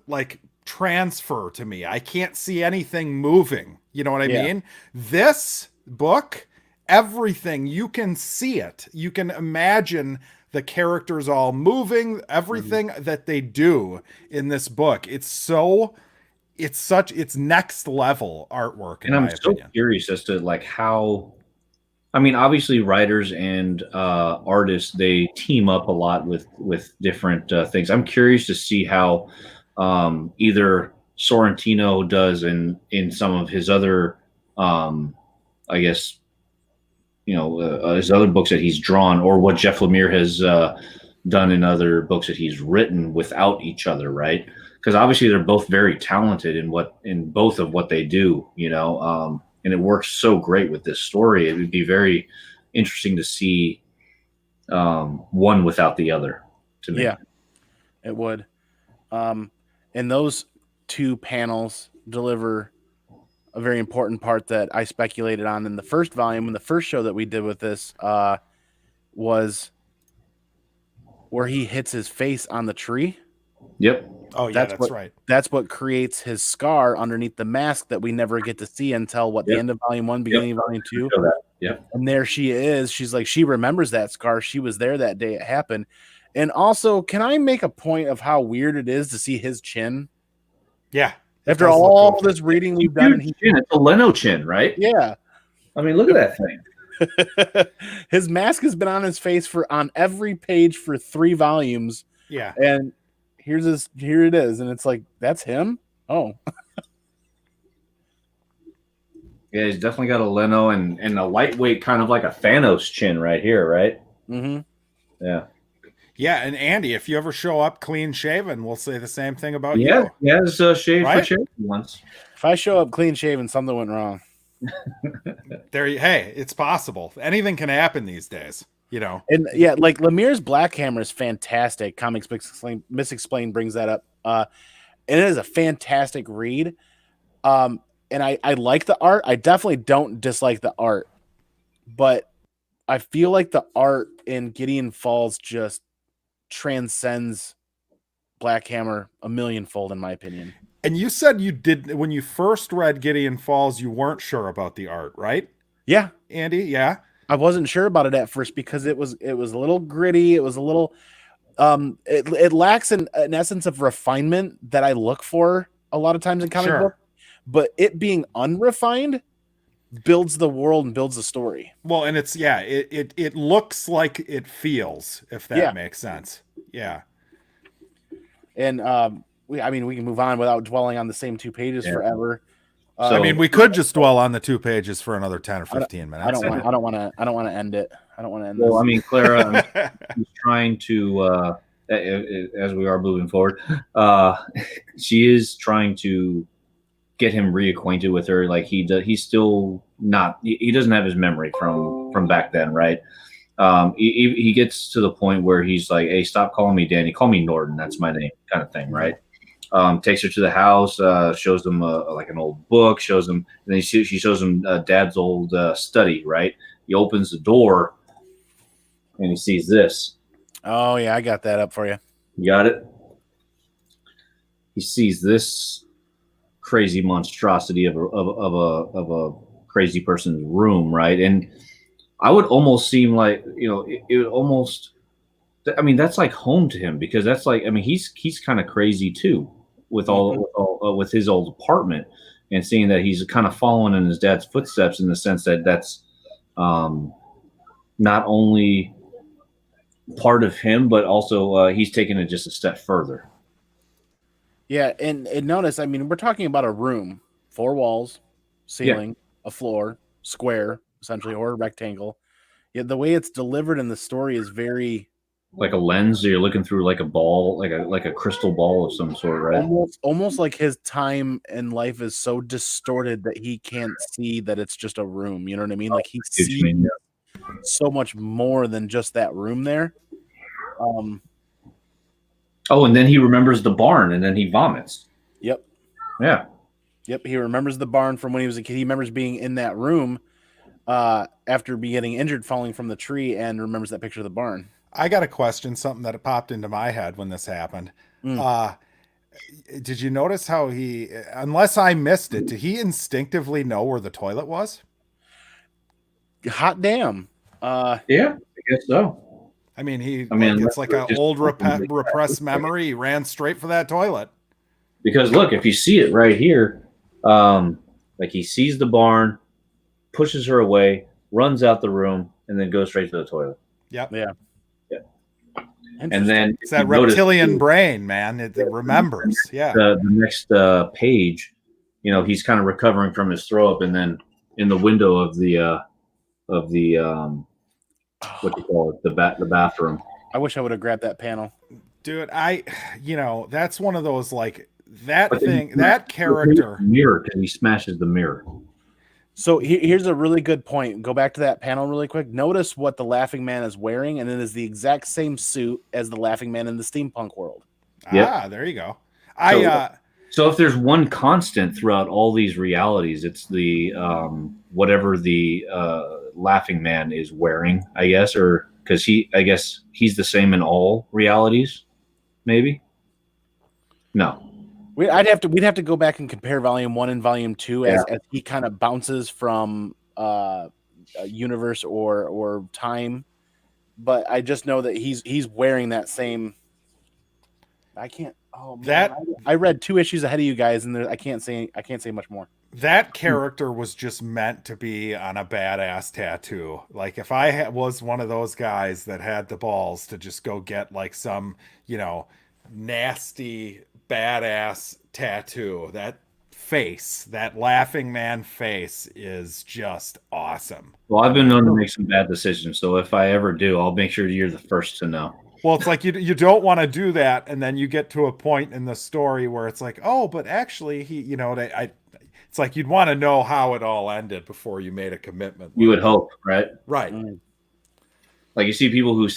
like transfer to me. I can't see anything moving. You know what I mean? This book, everything, you can see it. You can imagine the characters all moving, everything that they do in this book. It's next level artwork. And I'm so curious as to like how, I mean, obviously writers and artists, they team up a lot with different things. I'm curious to see how either Sorrentino does in some of his other, I guess, his other books that he's drawn, or what Jeff Lemire has done in other books that he's written without each other, right? Because obviously they're both very talented in both of what they do, and it works so great with this story. It would be very interesting to see one without the other. To me, yeah, it would. And those two panels deliver a very important part that I speculated on in the first volume, in the first show that we did with this, was where he hits his face on the tree. Yep. Oh yeah, that's right. That's what creates his scar underneath the mask that we never get to see until the end of volume 1, beginning of volume 2. Yeah. And there she is. She's like, she remembers that scar. She was there that day it happened. And also, can I make a point of how weird it is to see his chin? Yeah. After all this reading we've done, it's a Leno chin, right? Yeah. I mean, look at that thing. His mask has been on his face on every page for 3 volumes. Yeah. And here it is. And it's like, that's him? Oh. Yeah, he's definitely got a Leno and a lightweight, kind of like a Thanos chin right here, right? Mm-hmm. Yeah. Yeah, and Andy, if you ever show up clean shaven, we'll say the same thing about you. Yeah, he has shaved for charity once. If I show up clean shaven, something went wrong. Hey, it's possible. Anything can happen these days, And yeah, like Lemire's Black Hammer is fantastic. Comics Misexplained brings that up. And it is a fantastic read. And I like the art. I definitely don't dislike the art, but I feel like the art in Gideon Falls just transcends Black Hammer a millionfold, in my opinion. And you said you did, when you first read Gideon Falls, you weren't sure about the art, right? Yeah, Andy. Yeah, I wasn't sure about it at first because it was a little gritty. It was a little, it lacks an essence of refinement that I look for a lot of times in comic book. But it being unrefined builds the world and builds the story. Well, and it's it looks like it feels, if that makes sense. Yeah. And we can move on without dwelling on the same 2 pages forever. So, we could just dwell on the 2 pages for another 10 or 15 minutes. I don't want to end it. I don't want to end this. Well, Clara is trying to, as we are moving forward, she is trying to get him reacquainted with her. Like he's still not, he doesn't have his memory from back then, right? He gets to the point where he's like, hey, stop calling me Danny, call me Norton, that's my name, kind of thing, right? Takes her to the house, shows them like an old book, shows him, and then she shows him Dad's old study, right? He opens the door and he sees this. Oh yeah, I got that up for you. You got it? He sees this crazy monstrosity of a crazy person's room, right? And I would almost seem like, it would almost, that's like home to him, because that's like, he's kind of crazy too with with his old apartment, and seeing that he's kind of following in his dad's footsteps, in the sense that that's not only part of him, but also he's taking it just a step further. Yeah, and notice, we're talking about a room, 4 walls, ceiling, a floor, square, essentially, or rectangle. Yet the way it's delivered in the story is very like a lens. You're looking through like a ball, like a crystal ball of some sort, right? Almost like his time in life is so distorted that he can't see that it's just a room. You know what I mean? Like he sees so much more than just that room there. Oh, and then he remembers the barn, and then he vomits. Yep. Yeah. Yep. He remembers the barn from when he was a kid. He remembers being in that room after getting injured, falling from the tree, and remembers that picture of the barn. I got a question, something that popped into my head when this happened. Did you notice how he, unless I missed it, did he instinctively know where the toilet was? Hot damn. Yeah, I guess so. I mean, it's like an old repressed memory. He ran straight for that toilet. Because look, if you see it right here, like he sees the barn, pushes her away, runs out the room, and then goes straight to the toilet. Yep. Yeah. And then it's that reptilian brain, man. It remembers. Yeah. The next page, he's kind of recovering from his throw up, and then in the window of the what do you call it, the bathroom. I wish I would have grabbed that panel, dude. That's one of those like that character mirror, because he smashes the mirror. So here's a really good point. Go back to that panel really quick. Notice what the Laughing Man is wearing, and it is the exact same suit as the Laughing Man in the steampunk world. Yep. There you go. So if there's one constant throughout all these realities, it's the whatever the Laughing Man is wearing, I guess, or because I guess he's the same in all realities, maybe. No. We'd have to go back and compare Volume 1 and Volume 2 as he kind of bounces from a universe or time. But I just know that he's wearing that same. I can't. Oh man, I read 2 issues ahead of you guys, and I can't say much more. That character was just meant to be on a badass tattoo. Like if I was one of those guys that had the balls to just go get like some, nasty badass tattoo, that face, that Laughing Man face is just awesome. Well, I've been known to make some bad decisions, so if I ever do, I'll make sure you're the first to know. Well, it's like you don't want to do that, and then you get to a point in the story where it's like, oh, but actually he, it's like you'd want to know how it all ended before you made a commitment. You would hope, right? Right. Like you see people who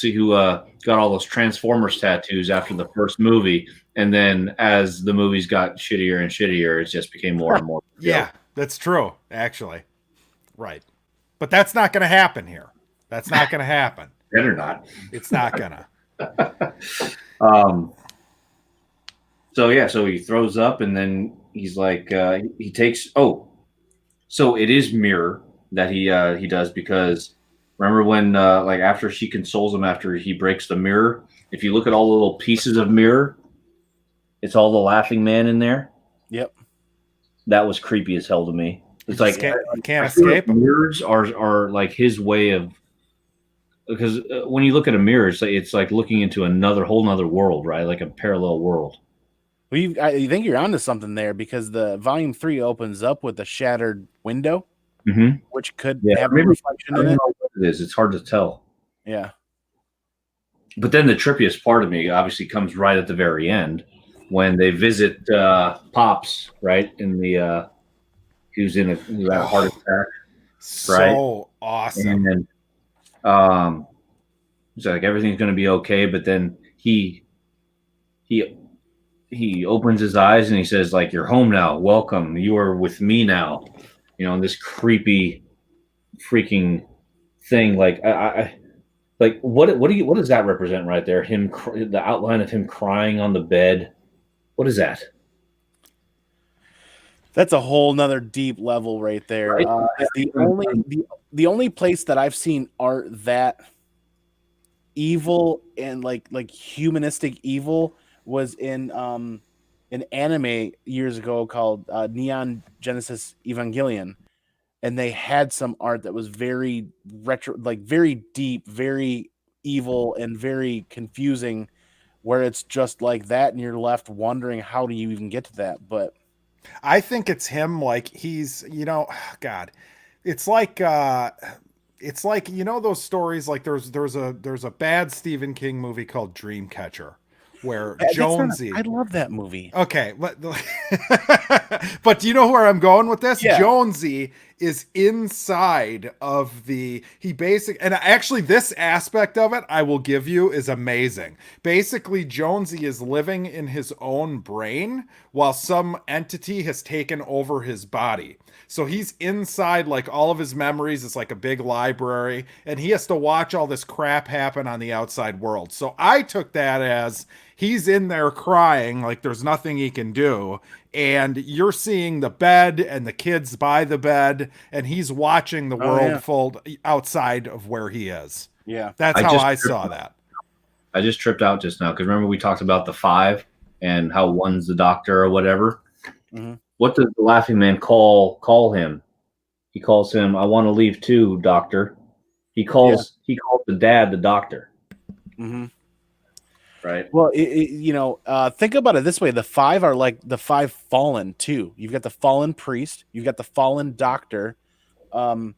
got all those Transformers tattoos after the first movie, and then as the movies got shittier and shittier, it just became more and more. Yeah, that's true, actually. Right. But that's not going to happen here. That's not going to happen. Better not. It's not going to. So he throws up, and then he's like, he takes. Oh, so it is mirror that he does, because remember when like after she consoles him after he breaks the mirror, if you look at all the little pieces of mirror, it's all the Laughing Man in there. Yep. That was creepy as hell to me. It's like you can't escape them. Mirrors are like his way of, because when you look at a mirror, it's like looking into whole nother world, right? Like a parallel world. Well, you think you're onto something there, because the Volume 3 opens up with a shattered window, which could have a reflection in it. Know what it is. It's hard to tell. Yeah. But then the trippiest part of me obviously comes right at the very end when they visit Pops, right? In the who had a heart attack. So awesome. And then it's like everything's going to be okay, but then he opens his eyes and he says, like, "You're home now. Welcome. You are with me now." And this creepy freaking thing. Like, I like, what does that represent right there? The outline of him crying on the bed. What is that? That's a whole nother deep level right there. Right? The only place that I've seen art that evil and like humanistic evil was in an anime years ago called Neon Genesis Evangelion, and they had some art that was very retro, like very deep, very evil, and very confusing, where it's just like that, and you're left wondering how do you even get to that. But I think it's him, like he's, God, it's like it's like, you know, those stories, like there's a bad Stephen King movie called Dreamcatcher where Jonesy. I love that movie. Okay, but do you know where I'm going with this? Yeah. Jonesy is inside of and actually this aspect of it I will give you is amazing. Basically, Jonesy is living in his own brain while some entity has taken over his body. So he's inside, like all of his memories. It's like a big library, and he has to watch all this crap happen on the outside world. So I took that as he's in there crying like there's nothing he can do. And you're seeing the bed and the kids by the bed, and he's watching the world fold outside of where he is. Yeah. That's how I saw that. I just tripped out just now because remember we talked about the 5 and how one's the doctor or whatever. Mm-hmm. What does the Laughing Man call him? He calls him, "I want to leave too, doctor." He calls the dad the doctor. Mm-hmm. Right. Well, think about it this way: the 5 are like the 5 fallen too. You've got the fallen priest, you've got the fallen doctor. What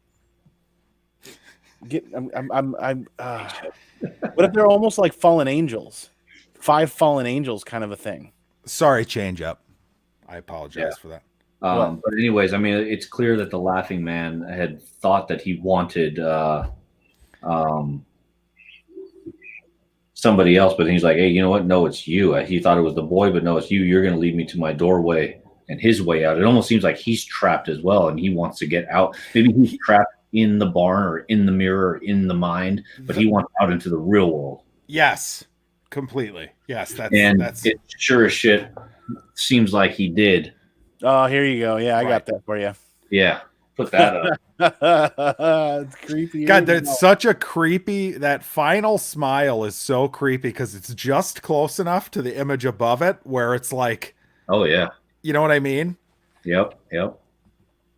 if they're almost like fallen angels? 5 fallen angels, kind of a thing. Sorry, change up. I apologize for that. But anyways, I mean, it's clear that the Laughing Man had thought that he wanted somebody else, but he's like, "Hey, you know what? No, it's you." He thought it was the boy, but no, it's you. You're going to lead me to my doorway and his way out. It almost seems like he's trapped as well, and he wants to get out. Maybe he's trapped in the barn or in the mirror or in the mind, but he wants out into the real world. Yes, completely. Yes, that's it sure as shit seems like he did. Oh, here you go. Yeah, I got that for you. Yeah, put that up. It's creepy. God, that's such a creepy. That final smile is so creepy because it's just close enough to the image above it where it's like, oh yeah, you know what I mean? Yep.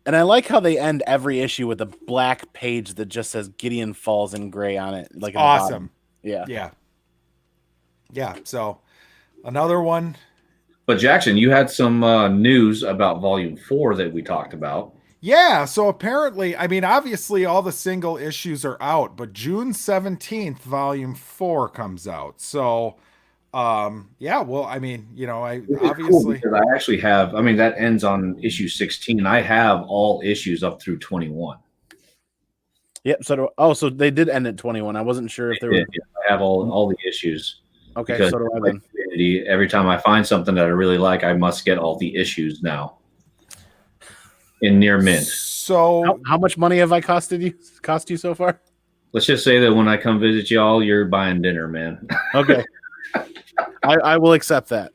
And I like how they end every issue with a black page that just says Gideon Falls in gray on it. Like awesome. Yeah. So another one. But Jackson, you had some news about Volume 4 that we talked about. Yeah, so apparently, I mean, obviously all the single issues are out, but June 17th, Volume 4 comes out. So, well, I mean, I obviously... Cool I actually have, I mean, that ends on issue 16. I have all issues up through 21. Yep, so they did end at 21. I wasn't sure if they were... Yeah, I have all the issues. Okay, because so do I then. Every time I find something that I really like, I must get all the issues now. In near mint. So how much money have I cost you so far? Let's just say that when I come visit y'all, you're buying dinner, man. Okay. I will accept that.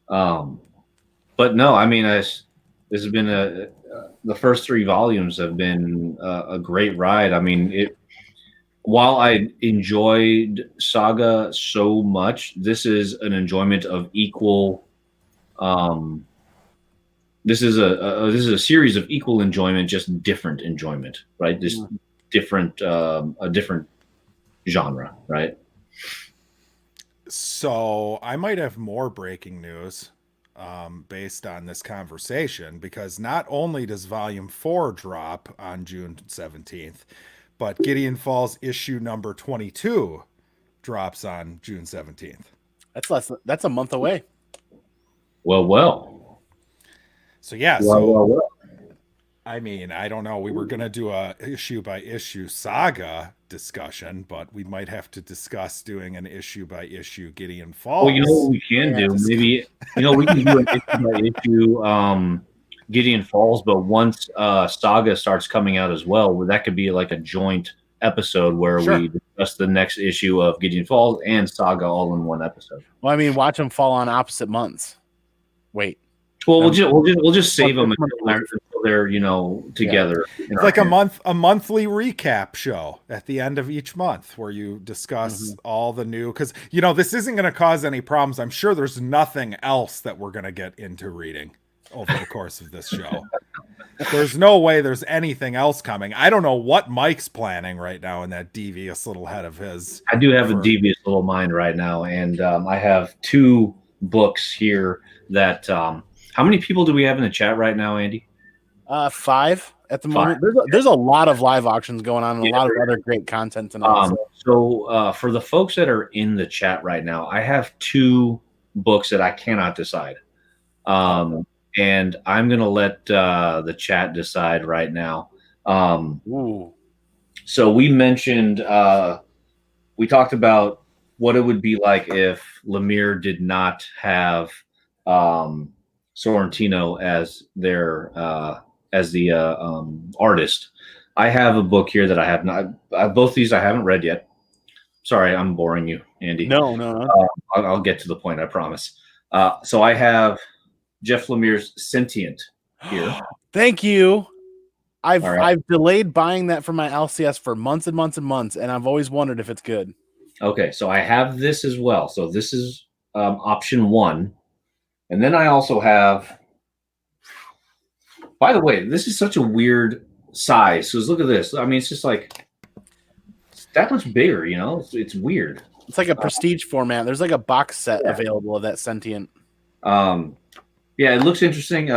But no, I mean, this has been the first 3 volumes have been a great ride. I mean, while I enjoyed Saga so much, this is an enjoyment of equal. This is a series of equal enjoyment, just different enjoyment, right? This different a different genre, right? So I might have more breaking news based on this conversation, because not only does Volume 4 drop on June 17th, but Gideon Falls issue number 22 drops on June 17th. That's a month away. Well. So yeah, well. I mean, I don't know. We were going to do a issue by issue Saga discussion, but we might have to discuss doing an issue by issue Gideon Falls. Well, you know what we can do? Maybe, we can do an issue by issue Gideon Falls, but once Saga starts coming out as well, that could be like a joint episode where we discuss the next issue of Gideon Falls and Saga all in one episode. Well, I mean, watch them fall on opposite months. Wait. Well, we'll just save them until they're together. It's like a monthly recap show at the end of each month where you discuss all the new, because this isn't going to cause any problems. I'm sure there's nothing else that we're going to get into reading over the course of this show. There's no way there's anything else coming. I don't know what Mike's planning right now in that devious little head of his. I do have a devious little mind right now, and I have 2 books here that. How many people do we have in the chat right now, Andy? 5. at the moment. There's a lot of live auctions going on and a lot of other great content tonight. So for the folks that are in the chat right now, I have 2 books that I cannot decide. And I'm going to let the chat decide right now. So we mentioned, we talked about what it would be like if Lemire did not have Sorrentino as their as the artist. I have a book here that I have not. Both these I haven't read yet. Sorry, I'm boring you, Andy. No. I'll get to the point, I promise. So I have Jeff Lemire's Sentient here. Thank you. I've delayed buying that for my LCS for months and months and months, and I've always wondered if it's good. Okay, so I have this as well. So this is option 1. And then I also have, by the way, this is such a weird size. So look at this. I mean, it's just like that much bigger, you know? It's weird. It's like a prestige format. There's like a box set available of that Sentient. Yeah, it looks interesting.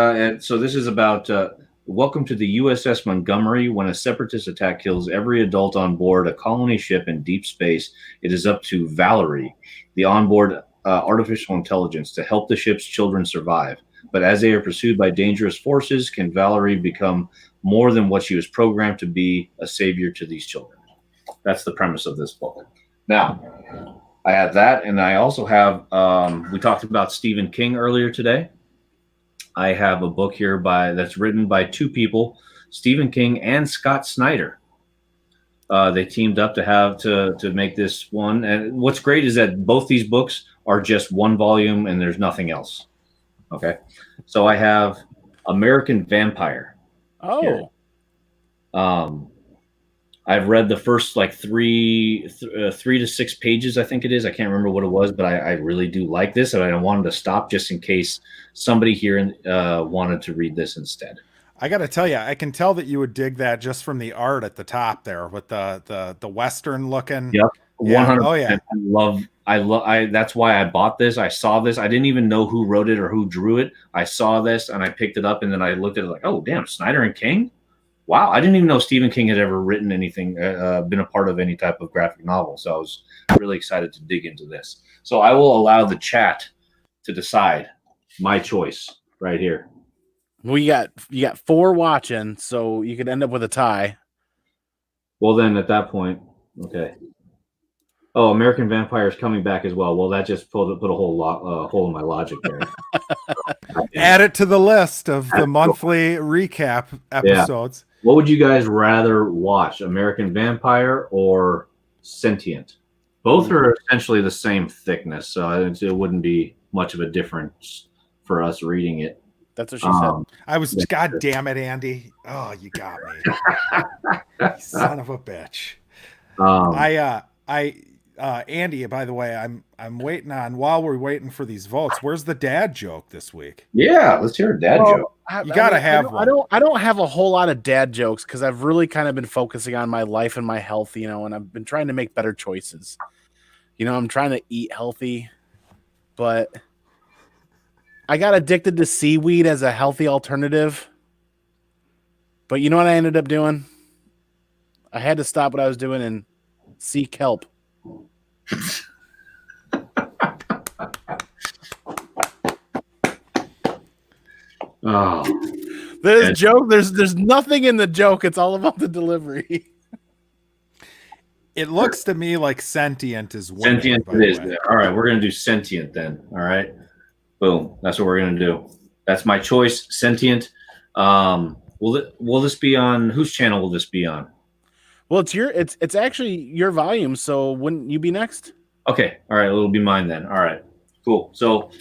So this is about welcome to the USS Montgomery. When a separatist attack kills every adult on board a colony ship in deep space, it is up to Valerie, the onboard artificial intelligence, to help the ship's children survive. But as they are pursued by dangerous forces, can Valerie become more than what she was programmed to be, a savior to these children? That's the premise of this book. Now, I have that, and I also have, we talked about Stephen King earlier today. I have a book here that's written by 2 people, Stephen King and Scott Snyder. They teamed up to make this one. And what's great is that both these books are just 1 volume and there's nothing else. Okay. So I have American Vampire. Oh. Here. I've read the first like 3 to 6 pages, I think it is. I can't remember what it was, but I really do like this, and I wanted to stop just in case somebody here wanted to read this instead. I got to tell you, I can tell that you would dig that just from the art at the top there with the Western looking. Yep. 100%. Oh yeah. I love. That's why I bought this. I saw this. I didn't even know who wrote it or who drew it. I saw this and I picked it up, and then I looked at it like, oh damn, Snyder and King. Wow, I didn't even know Stephen King had ever written anything, been a part of any type of graphic novel. So I was really excited to dig into this. So I will allow the chat to decide my choice right here. Well, you got 4 watching, so you could end up with a tie. Well, then at that point, okay. Oh, American Vampire is coming back as well. Well, that just put a hole in my logic there. Add it to the list of the monthly recap episodes. Yeah. What would you guys rather watch, American Vampire or Sentient? Both are essentially the same thickness, so it wouldn't be much of a difference for us reading it. That's what she said. I was, God damn it, Andy. Oh, you got me. Son of a bitch. Andy, by the way, I'm waiting on, while we're waiting for these votes, where's the dad joke this week? Yeah, let's hear a dad joke. You gotta have one. I don't have a whole lot of dad jokes because I've really kind of been focusing on my life and my health, and I've been trying to make better choices. I'm trying to eat healthy, but I got addicted to seaweed as a healthy alternative. But you know what I ended up doing? I had to stop what I was doing and seek help. Oh, there's joke. There's nothing in the joke. It's all about the delivery. It looks to me like Sentient is winning. Sentient it is. All right, we're gonna do Sentient then. All right, boom. That's what we're gonna do. That's my choice, Sentient. Will this be on whose channel? Will this be on? Well, it's actually your volume. So wouldn't you be next? Okay. All right. It'll be mine then. All right. Cool. So,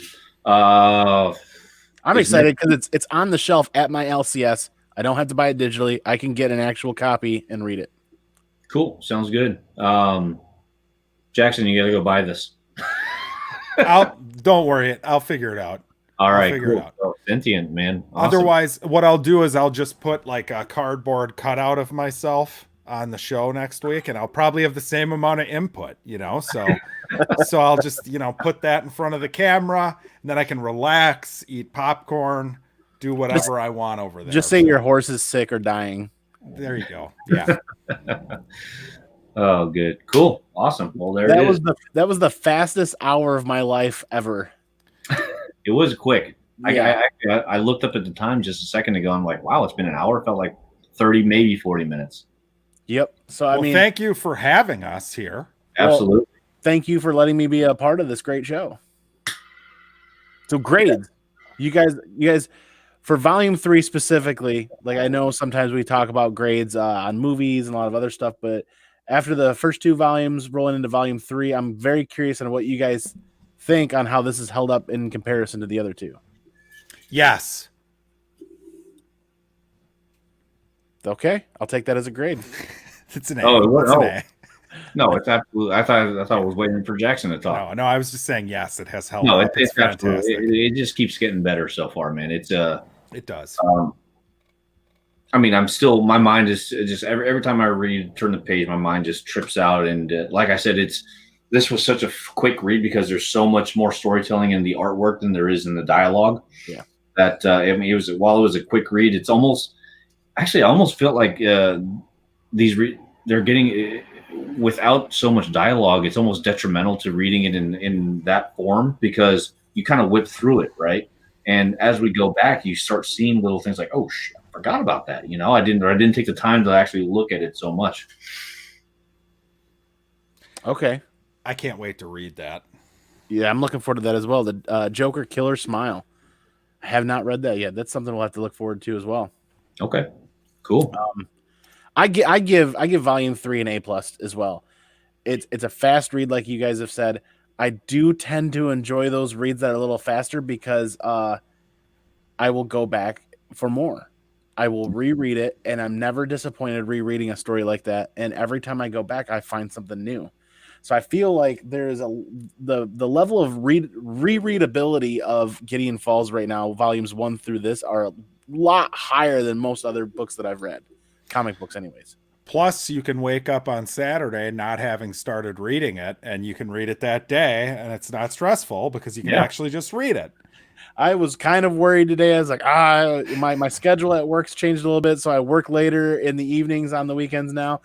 I'm excited because it's on the shelf at my LCS. I don't have to buy it digitally. I can get an actual copy and read it. Cool. Sounds good. Jackson, you gotta go buy this. Don't worry. I'll figure it out. All right. Figure it out. Oh, Sentient, man. Awesome. Otherwise, what I'll do is I'll just put like a cardboard cutout of myself on the show next week, and I'll probably have the same amount of input, so I'll just put that in front of the camera, and then I can relax, eat popcorn, do whatever I want over there. Just say your horse is sick or dying. There you go. Yeah. Oh, good. Cool. Awesome. Well, there That it was is. that was the fastest hour of my life ever. It was quick. Yeah. I looked up at the time just a second ago. I'm like, wow, it's been an hour. It felt like 30, maybe 40 minutes. Yep. So I Well, mean, thank you for having us here. Absolutely. thank you for letting me be a part of this great show. So grades, you guys, for volume 3 specifically, like I know sometimes we talk about grades on movies and a lot of other stuff, but after the first 2 volumes rolling into volume 3, I'm very curious on what you guys think on how this is held up in comparison to the other 2. Yes. Okay, I'll take that as a grade. It's an A. Oh, it was- It's an oh. A. No, it's absolutely. I thought I was waiting for Jackson to talk. No, I was just saying yes, it has held No, up. it's fantastic. absolutely. It just keeps getting better so far, man. It's It does. I mean, I'm still. My mind is just every time I turn the page, my mind just trips out. And like I said, this was such a quick read because there's so much more storytelling in the artwork than there is in the dialogue. Yeah. That I mean, while it was a quick read, it's almost. Actually, I almost felt like they're getting. Without so much dialogue, it's almost detrimental to reading it in that form because you kind of whip through it, right? And as we go back, you start seeing little things like, oh, shit, I forgot about that. You know, I didn't take the time to actually look at it so much. Okay. I can't wait to read that. Yeah, I'm looking forward to that as well. The Joker Killer Smile. I have not read that yet. That's something we'll have to look forward to as well. Okay, cool. I give volume 3 an A+ as well. It's a fast read, like you guys have said. I do tend to enjoy those reads that are a little faster because I will go back for more. I will reread it, and I'm never disappointed rereading a story like that. And every time I go back, I find something new. So I feel like there's the level of rereadability of Gideon Falls right now, volumes 1 through this, are a lot higher than most other books that I've read. Comic books anyways. Plus, you can wake up on Saturday not having started reading it, and you can read it that day, and it's not stressful because you can actually just read it. I was kind of worried today. I was like, my schedule at work's changed a little bit, so I work later in the evenings on the weekends now.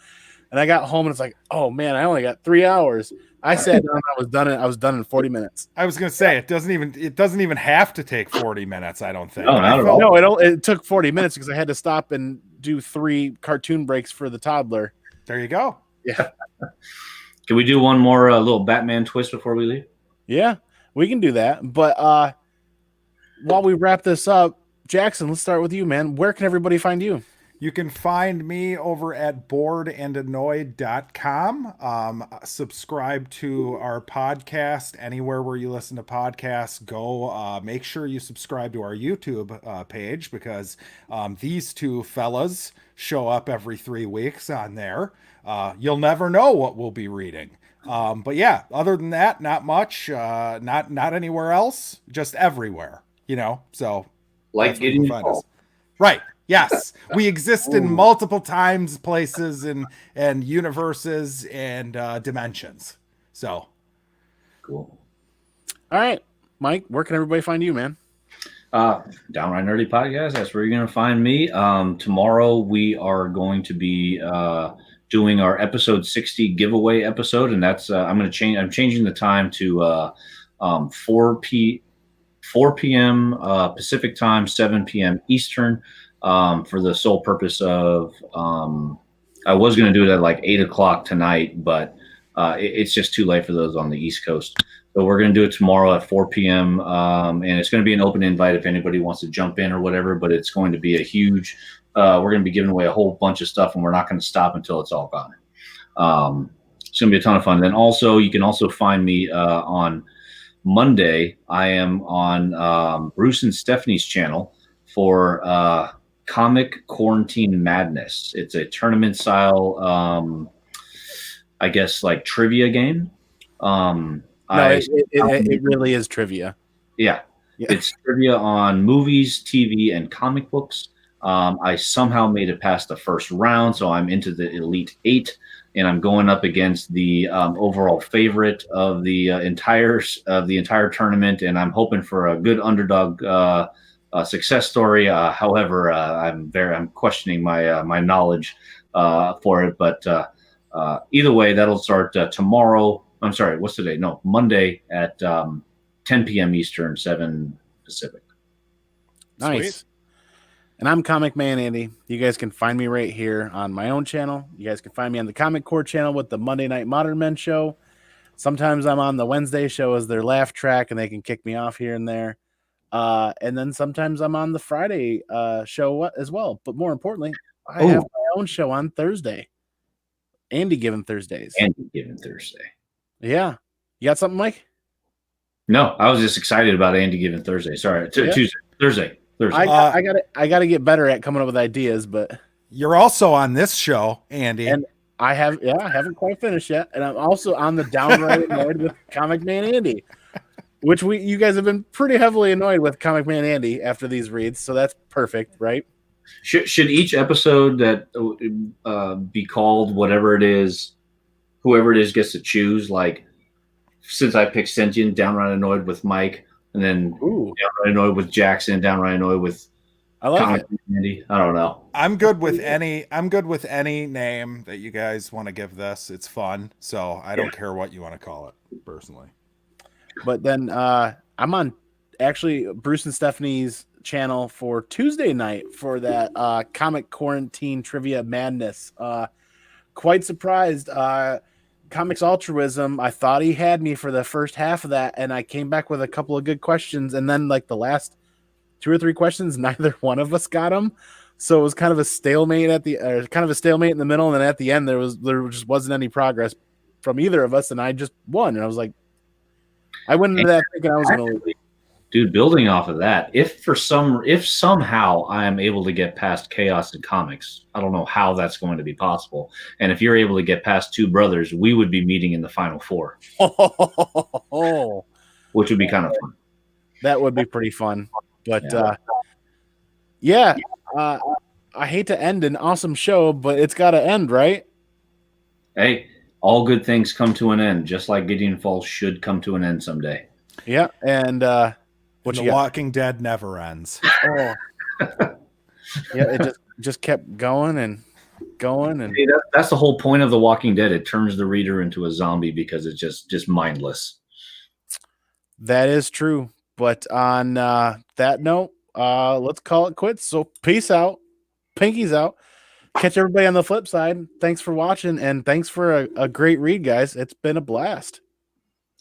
And I got home and it's like, oh man, I only got 3 hours. I sat down, I was done in 40 minutes. I was going to say it doesn't even have to take 40 minutes, I don't think. No, not at all. No, it took 40 minutes because I had to stop and do 3 cartoon breaks for the toddler. There you go. Yeah. Can we do one more little Batman twist before we leave? Yeah, we can do that. But while we wrap this up, Jackson, let's start with you, man. Where can everybody find you? You can find me over at boredandannoyed.com. Subscribe to our podcast anywhere where you listen to podcasts. Go make sure you subscribe to our YouTube page because these 2 fellas show up every 3 weeks on there. You'll never know what we'll be reading. But yeah, other than that, not much. Not anywhere else, just everywhere. You know, so Like Gideon Falls. Right. Yes, we exist in multiple times, places, and universes and dimensions. So Cool. All right, Mike, where can everybody find you, man? Downright Nerdy Podcast. That's where you're going to find me. Tomorrow we are going to be doing our episode 60 giveaway episode, and that's I'm changing the time to 4 p.m. Pacific time, 7 p.m. Eastern. For the sole purpose of I was going to do it at like 8 o'clock tonight, but it's just too late for those on the East Coast. So we're going to do it tomorrow at 4 p.m. And it's going to be an open invite if anybody wants to jump in or whatever, but it's going to be a huge, we're going to be giving away a whole bunch of stuff, and we're not going to stop until it's all gone. It's going to be a ton of fun. Then also, you can also find me on Monday. I am on Bruce and Stephanie's channel for Comic Quarantine Madness. It's a tournament style, I guess, like trivia game. It really is trivia. Yeah. It's trivia on movies, TV, and comic books. I somehow made it past the first round, so I'm into the Elite 8, and I'm going up against the overall favorite of the entire tournament, and I'm hoping for a good underdog success story. However, I'm questioning my knowledge for it. But either way, that'll start tomorrow. I'm sorry, what's today? No, Monday at 10 p.m. Eastern, 7 Pacific. Nice. Sweet. And I'm Comic Man Andy. You guys can find me right here on my own channel. You guys can find me on the Comic Core channel with the Monday Night Modern Men show. Sometimes I'm on the Wednesday show as their laugh track, and they can kick me off here and there. And then sometimes I'm on the Friday show as well. But more importantly, I have my own show on Thursday. Andy Given Thursdays. Andy Given Thursday. Yeah. You got something, Mike? No, I was just excited about Andy Given Thursday. Sorry, Tuesday, Thursday. I got to get better at coming up with ideas, but You're also on this show, Andy. And I haven't quite finished yet. And I'm also on the Downright Annoyed with Comic Man Andy, which you guys have been pretty heavily annoyed with Comic Man Andy after these reads. So that's perfect, right? Should each episode that be called whatever it is, whoever it is gets to choose? Like, since I picked Sentient, Downright Annoyed with Mike, and then Downright Annoyed with Jackson, Downright Annoyed with Comic Andy. I don't know. I'm good with any name that you guys want to give this. It's fun, so I don't care what you want to call it, personally. But then I'm on actually Bruce and Stephanie's channel for Tuesday night for that comic quarantine trivia madness. Quite surprised. Comics Altruism, I thought he had me for the first half of that, and I came back with a couple of good questions, and then like the last 2 or 3 questions, neither one of us got them. So it was kind of a stalemate in the middle, and then at the end there just wasn't any progress from either of us, and I just won. And I was like, I went into that thinking I was going to lose. Dude, building off of that, if somehow I am able to get past Chaos and Comics, I don't know how that's going to be possible. And if you're able to get past Two Brothers, we would be meeting in the Final Four, which would be kind of fun. That would be pretty fun. But I hate to end an awesome show, but it's got to end, right? Hey, all good things come to an end, just like Gideon Falls should come to an end someday. Yeah, and The Walking Dead never ends. Oh. Yeah, it just kept going and going, and See, that's the whole point of The Walking Dead. It turns the reader into a zombie because it's just mindless. that is true. But on that note, let's call it quits. So peace out, pinkies out. Catch everybody on the flip side. Thanks for watching, and thanks for a great read, guys. It's been a blast.